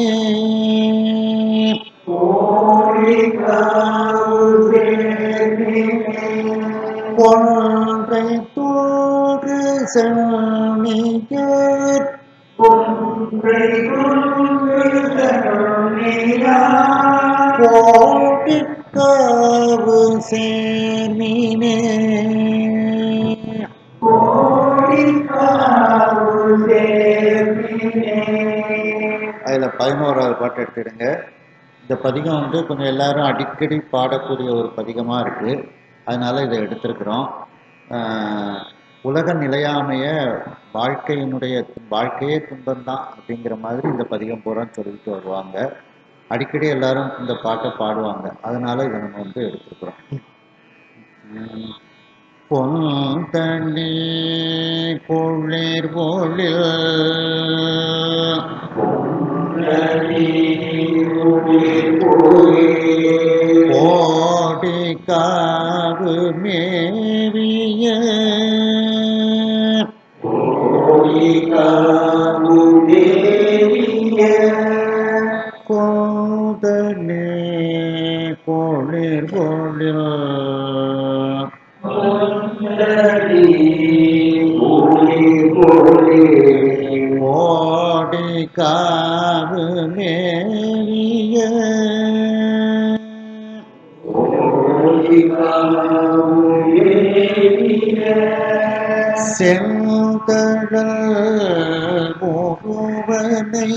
கொன்றை தோன்று செல்வியர் கோடி காவு சேர்வினே அதில் 11வது பாட்டு எடுத்துடுங்க. இந்த பதிகம் வந்து கொஞ்சம் எல்லாரும் அடிக்கடி பாடக்கூடிய ஒரு பதிகமாக இருக்குது. அதனால் இதை எடுத்திருக்கிறோம். உலக நிலையாமைய வாழ்க்கையே துன்பம்தான் அப்படிங்கிற மாதிரி இந்த பதிகம் பூரான்னு சொல்லிட்டு வருவாங்க. அடிக்கடி எல்லாரும் இந்த பாட்டை பாடுவாங்க. அதனால இதை நம்ம வந்து எடுத்துருக்குறோம். பொந்தனி குளிர் பொழில் கோடி காவு மேவிய கோதனே குளிர் பொழில் கோடி காவு மேவிய செங்கடல் ஒருவனை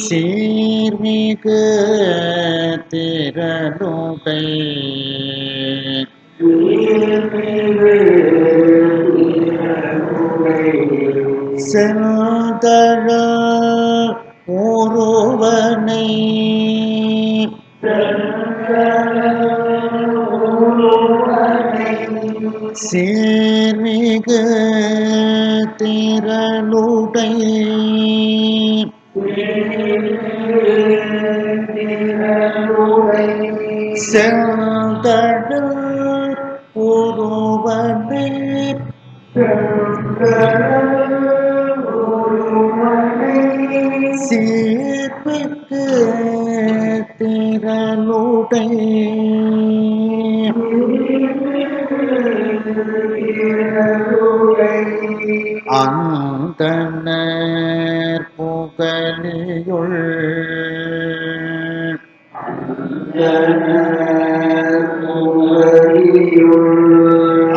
சீர்மிகு திரளுடை செந்தழ ஒருவனை சீர்மிகு திரளுடை செந்தழ ஒருவனை சீர்மிகு திரளுடை அந்தணர் புகழியுள்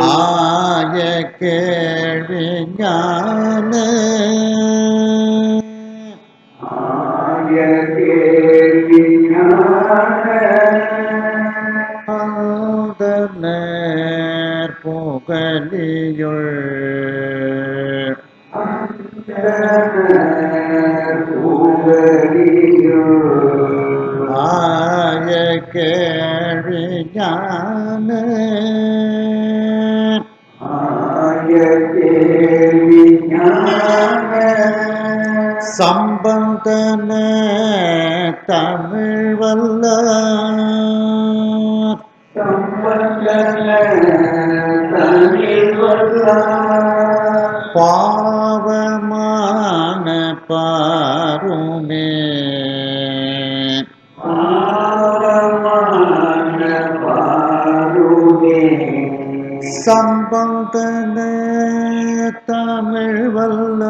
ஆய கேள்வி ஞான அந்தணர் புகழியுள் ஆய கேள்வி ஞான சம்பந்தன தமிழ் வல்ல பாவமான பாருமே சம்பந்தன தமிழ் வல்ல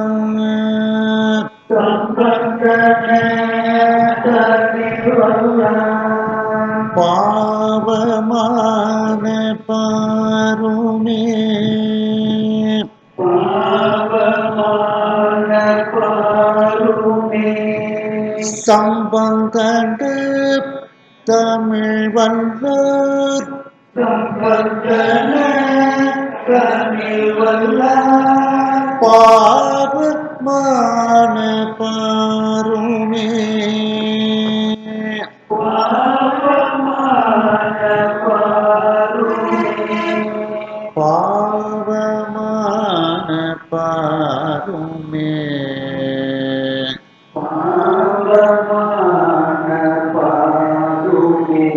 பாவமான பாவமான பாருமே பாவமான பாருமே சம்பங்கண்டு தமிழ் வல்லோர் சம்பந்தன தமிழ் வல்லார் பாவமான பாருமே பாவமான பாருமே பாவமான பாருமே பாவமான பாருமே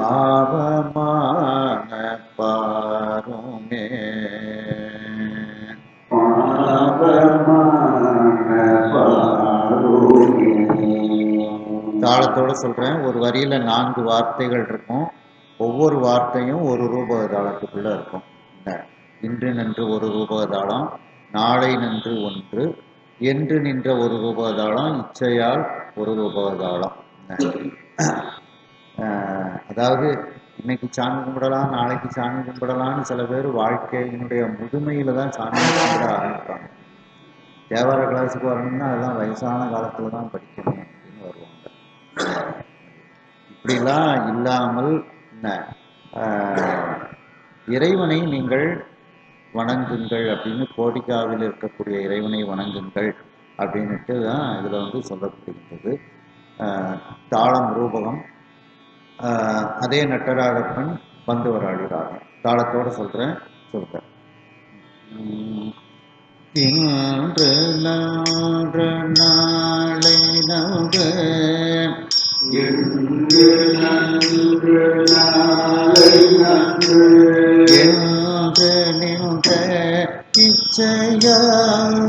பாவமான பாருமே பாவமான பாருமே தாளத்தோட சொல்றேன். ஒரு வரியில 4 வார்த்தைகள் இருக்கும். ஒவ்வொரு வார்த்தையும் ஒரு ரூபக தாளத்துக்குள்ள இருக்கும். இன்று நின்று ஒரு ரூபக தாளம், நாளை நின்று ஒன்று, என்று நின்ற ஒரு ரூபக தாளம், இச்சையால் ஒரு ரூபக தாளம். அதாவது இன்னைக்கு சாமி கும்பிடலாம், நாளைக்கு சாமி கும்பிடலாம்னு சில பேர் வாழ்க்கையினுடைய முதுமையில தான் சாமி கும்பிட ஆரம்பிப்பாங்க. தேவார கிளாஸுக்கு வரணும்னா அதெல்லாம் வயசான காலத்துல தான் படிக்கணும் அப்படின்னு வருவாங்க. இப்படிலாம் இல்லாமல் இறைவனை நீங்கள் வணங்குங்கள் அப்படின்னு, கோடிக்காவில் இருக்கக்கூடிய இறைவனை வணங்குங்கள் அப்படின்ட்டு தான் இதில் வந்து சொல்லப்படுகின்றது. தாளம் ரூபகம், அதே நட்டராகப்பன் பந்துவராளி ராகம். தாளத்தோடு சொல்கிறேன். இன்று நாடு நாளை நன்று இன்று நன்று நாளை நன்று என்று நின்ற இச்சையால்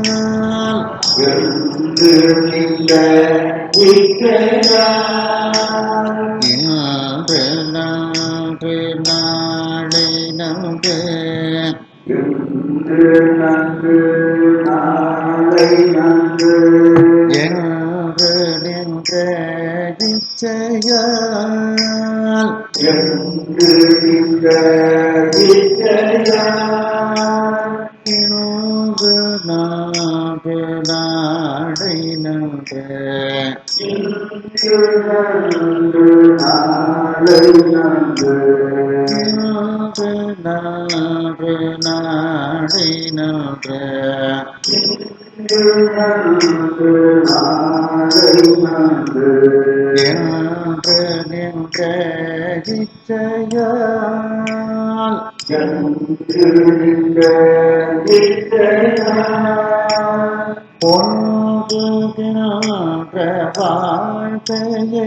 என்று நின்ற இச்சையால் இன்று நாடு நாளை நன்று இன்று நன்று நாளை நன்று என்று நின்ற இச்சையால் என்று நின்ற இச்சையால் இன்று நாடு நாடை நன்று இன்று நன்று நாளை நன்று இன்று நாடு நாடை நன்று இன்று நன்று நாளை நன்று என்று நின்ற இச்சையால் என்று நின்ற இச்சையால் பொங்குகின்ற வாழ்க்கையே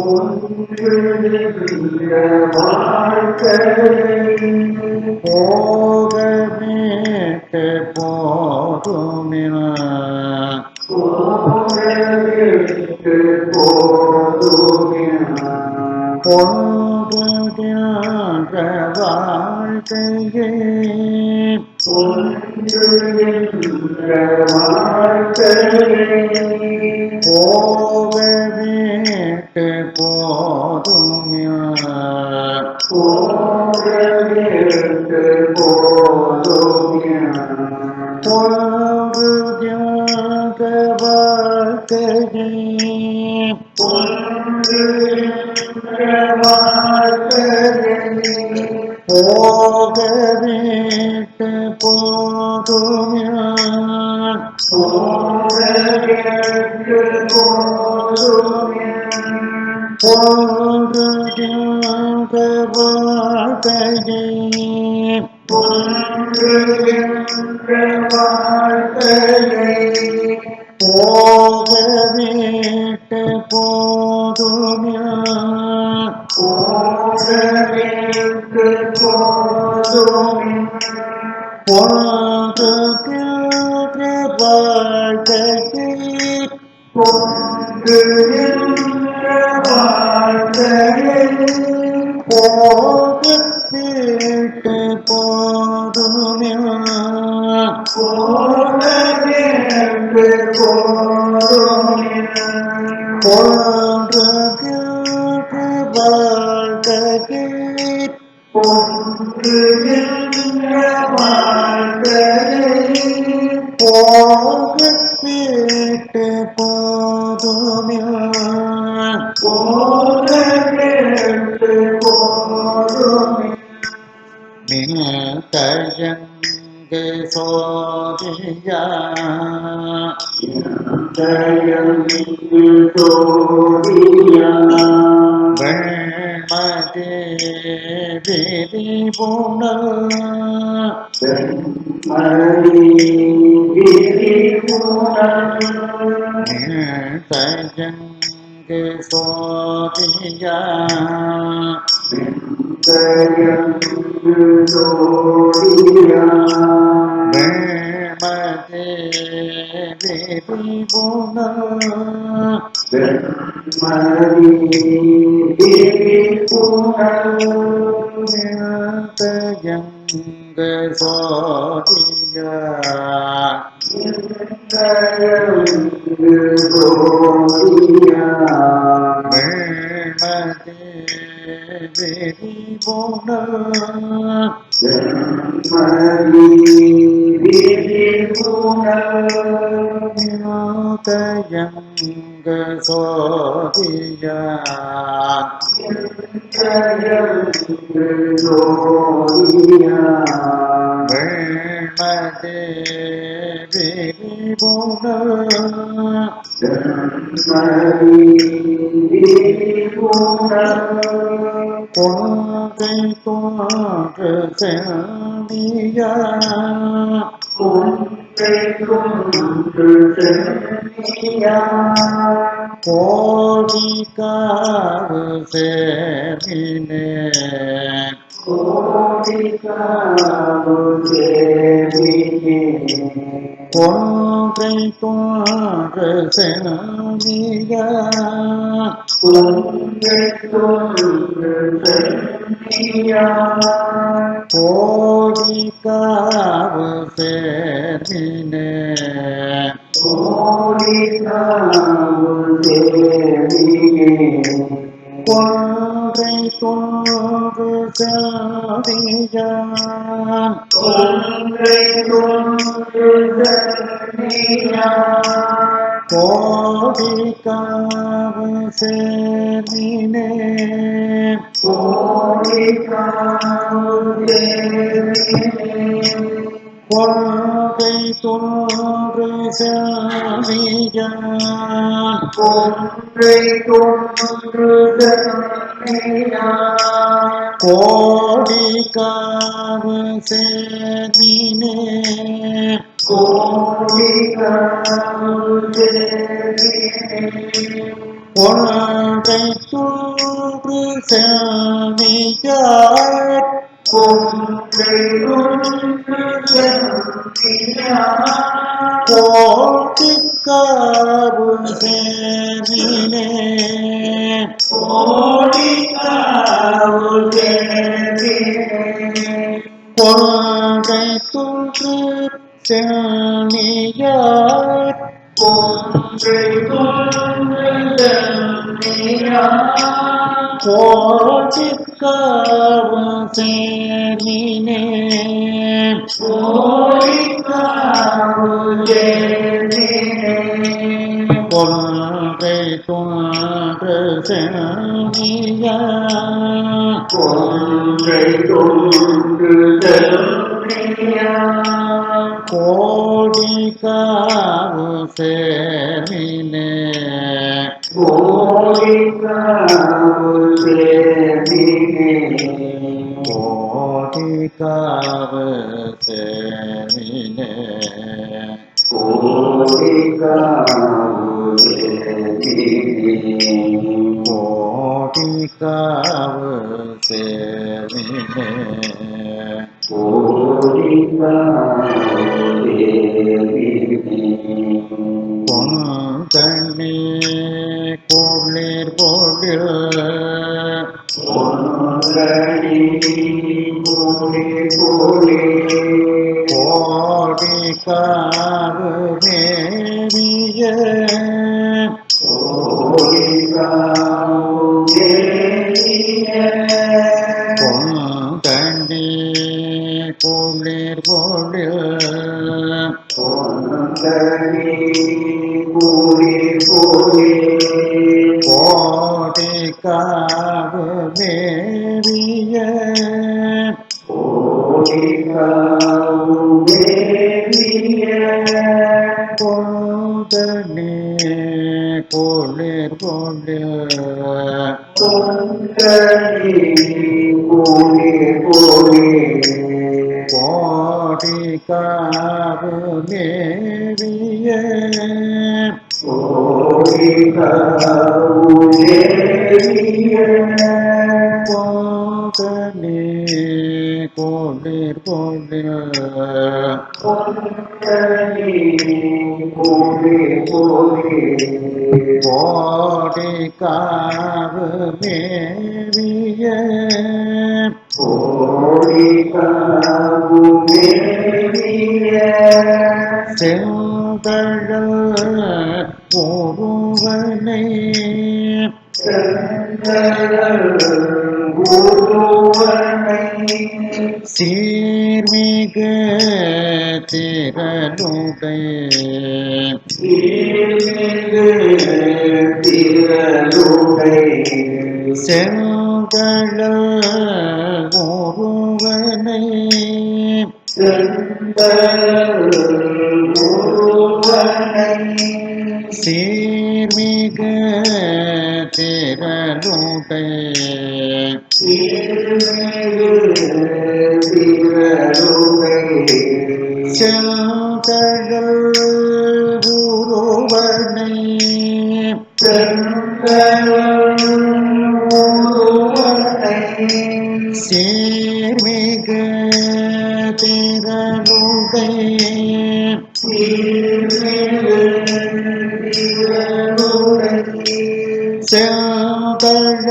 ஒன்று நின்ற வாழ்க்கையை போகமேட்டு போதுமின போகவிட்டு போதுமினா பொங்குகின்ற வாழ்க்கையே ஒன்று நின்ற வாழ்க்கையை போகமேட்டு போதுமின போகவிட்டு போதுமினா பொங்குகின்ற வாழ்க்கையே ஒன்று நின்ற வாழ்க்கையை போகவிட்டு போதுமின போகவிட்டு போதுமினா பொங்குகின்ற வாழ்க்கையே ஒன்று நின்ற வாழ்க்கையை போகவிட்டு போதுமின போகவிட்டு போதுமினா பொங்குகின்ற வாழ்க்கையே ஒன்று நின்ற வாழ்க்கையை போகவிட்டு போதுமின போகவிட்டு போதுமினா பொங்குகின்ற வாழ்க்கையில் ஒன்று என்ற வாழ்க்கையில் போகப்பேட்டு போதுமில் போகப்பேட்டு போதுமே தயங்கு சோதியா தயங்கு சோதியா வெண்மதி விரிபுணல் மணி விரிபுணல் தயங்கு சோதியா தயங்கு சோதியா வெண்மதி விரிபுணல் மணி விரிபுணல் தயங்கு சோதியா தயங்கு சோதியா வெண்மதி விரிபுணல் மணி விரிபுணல் தயங்கு சோதியா தயங்கு சோதியா வெண்மதி விரிபுணல் மணி விரிபுணல் கொங்கை தோன்று செல்வியா கொன்றை கொன்று சென்னியா கோடி காவு சேரினே கோடிக்காவு தேவியே கொங்கை தோன்று செல்வியா கொன்றை கொன்று சென்னியா கோடி காவு சேரினே கோடிக்காவு தேவியே கொன்றை தோன்று செல்வியான் கொன்றை கொன்று சென்னியா கோடி காவு சேரினே கோடிக்காவு தேவியே கொள்கை தோன்று செல்வியான் கொன்றை கொன்று சென்னியா கோடி காவு சேரினே கோடிக்காவு தேவியே கொள்கை தோன்று செல்வியான் கொன்றை கொன்று சென்னியா கோடி காவு சேரினே கோடிக்காவு தேவியே கொள்கை தோன்று செல்வியான் கொன்றை கொன்று சென்னியா கோடி காவு சேரினே கோடிக்காவு தேவியே கொள்கை தோன்று செல்வியான் கொன்றை கொன்று சென்னியா கோடி காவு சேரினே கோடிக்காவு தேவியே கோடி காவு சேரினே கோடிக்காவு தேவியே கோடி காவு சேரினே கோடிக்காவு தேவியே பொங்கண்ணி குளிர் பொழில் பொன்னி கோடி கோடி கோடி காவு மேவிய கோடிக்காவு தேவியே மேவிய கொண்டனே குளிர் கொண்டில் கோடி காவு மேவிய கோதனே குளிர் கொண்டில் கோடி காவு மேவிய செந்தழல் ஒருவனை சீர்மிகு திரளுடை செந்தழல் ஒருவனை சீர்மிகு திரளுடை செந்தழல் உருவனை சீர்மிகு திரளுடை செந்தழல் உருவனை சீர்மிகு திரளுடை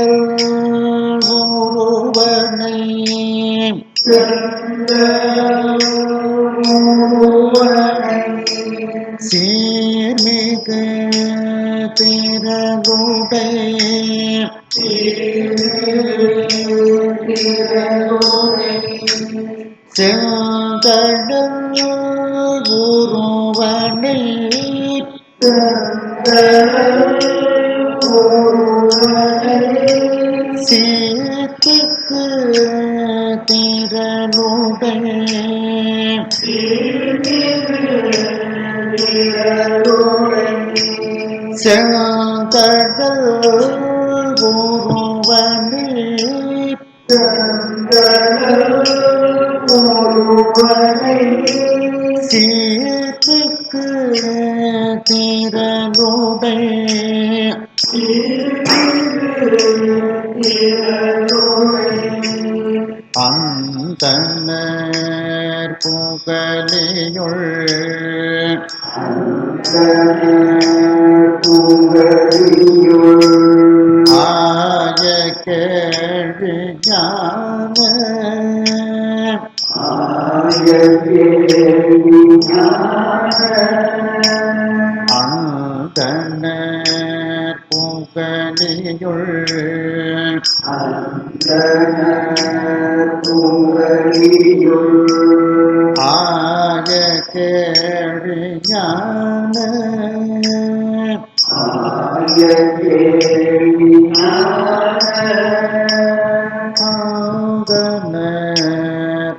செந்தழல் உருவனை சீர்மிகு திரளுடை செந்தழல் உருவனை சீர்மிகு திரளுடை அந்தணர் புகழியுள் ஆய கேள்வி ஞான அந்தணர் புகழியுள் ஆய கேள்வி ஞான அந்தணர்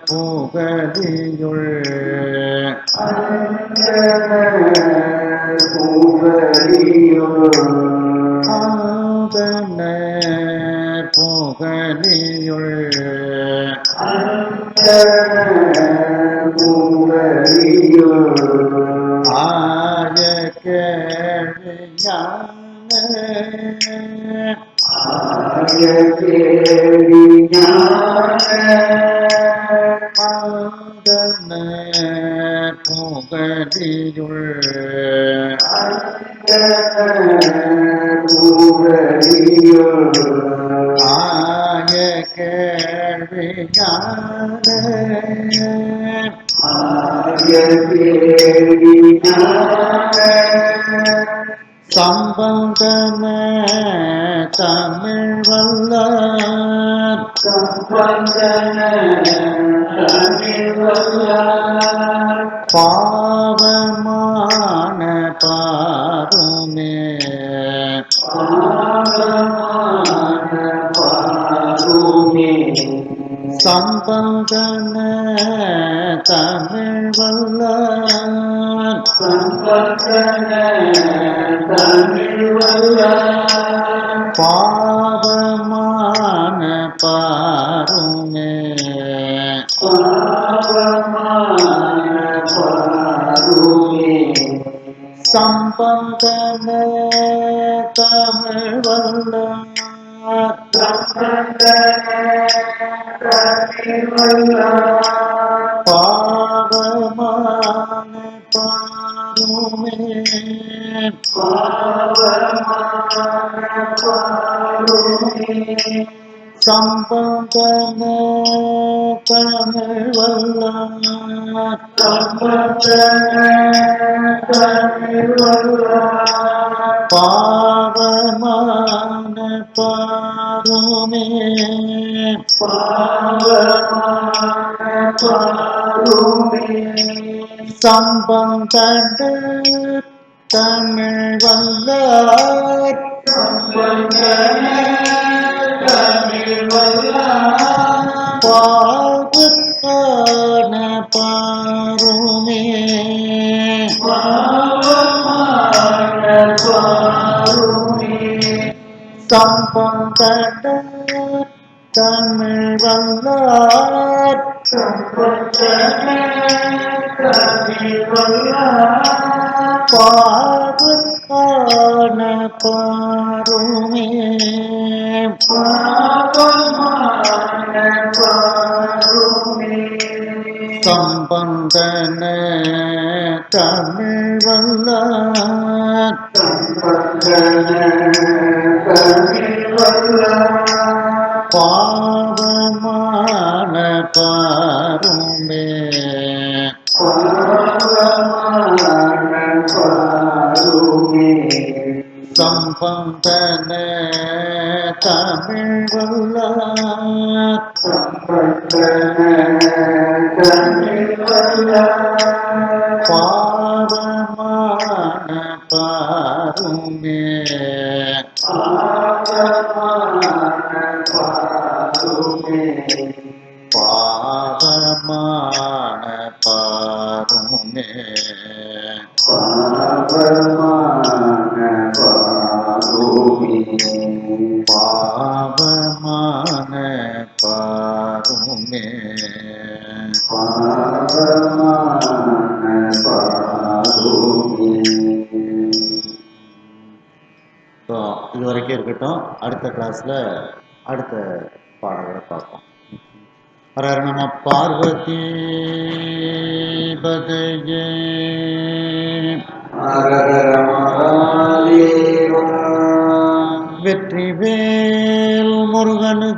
புகழியுள் அந்தணர் புகழியுள் ஆய கேள்வி ஞான அந்தணர் புகழியுள் ஆய கேள்வி ஞான சம்பந்தன தமிழ் வல்லார் பாவமான பாருமே சம்பந்தன தமிழ் வல்லான் சம்பந்தன தமிழ் வல்லான் பாவமான பாருமே பாவமான பாருமே சம்பந்தன தமிழ் வல்லான் சம்பந்தன தமிழ் வல்லான் பாவமான பாருமே பாவமான பாருமே சம்பந்தன தமிழ் வல்லான் சம்பந்தன தமிழ் வல்லான் பாவமான பாருமே பாவமான பாருமே சம்பந்தன தமிழ் வல்லான் சம்பந்தன தமிழ் வல்லான் பாவமான பாருமே பாவமான பாருமே சம்பந்தன தமிழ் வல்லான் சம்பந்தன தமிழ் வல்லான் பாவமான பாருமே பாவமான பாருமே சம்பந்தன தமிழ் வல்லான் சம்பந்தன தமிழ் வல்லான் பாவமான பாருமே பாவமான பாருமே சம்பந்தன தமிழ் வல்லான் சம்பந்தன தமிழ் வல்லான் பாவமான பாருமே பாவமான பாருமே பாவமான பாருமே பாவமான பாருமே பாவமான பாருமே பாவமான பாருமே ஸோ இது வரைக்கும் இருக்கட்டும். அடுத்த கிளாஸில் அடுத்த பாடங்களை பார்ப்போம். ஹர ஹர நம பார்வதி பதயே ஹர ஹர மகாதேவா வெற்றிவேல் முருகனுக்கு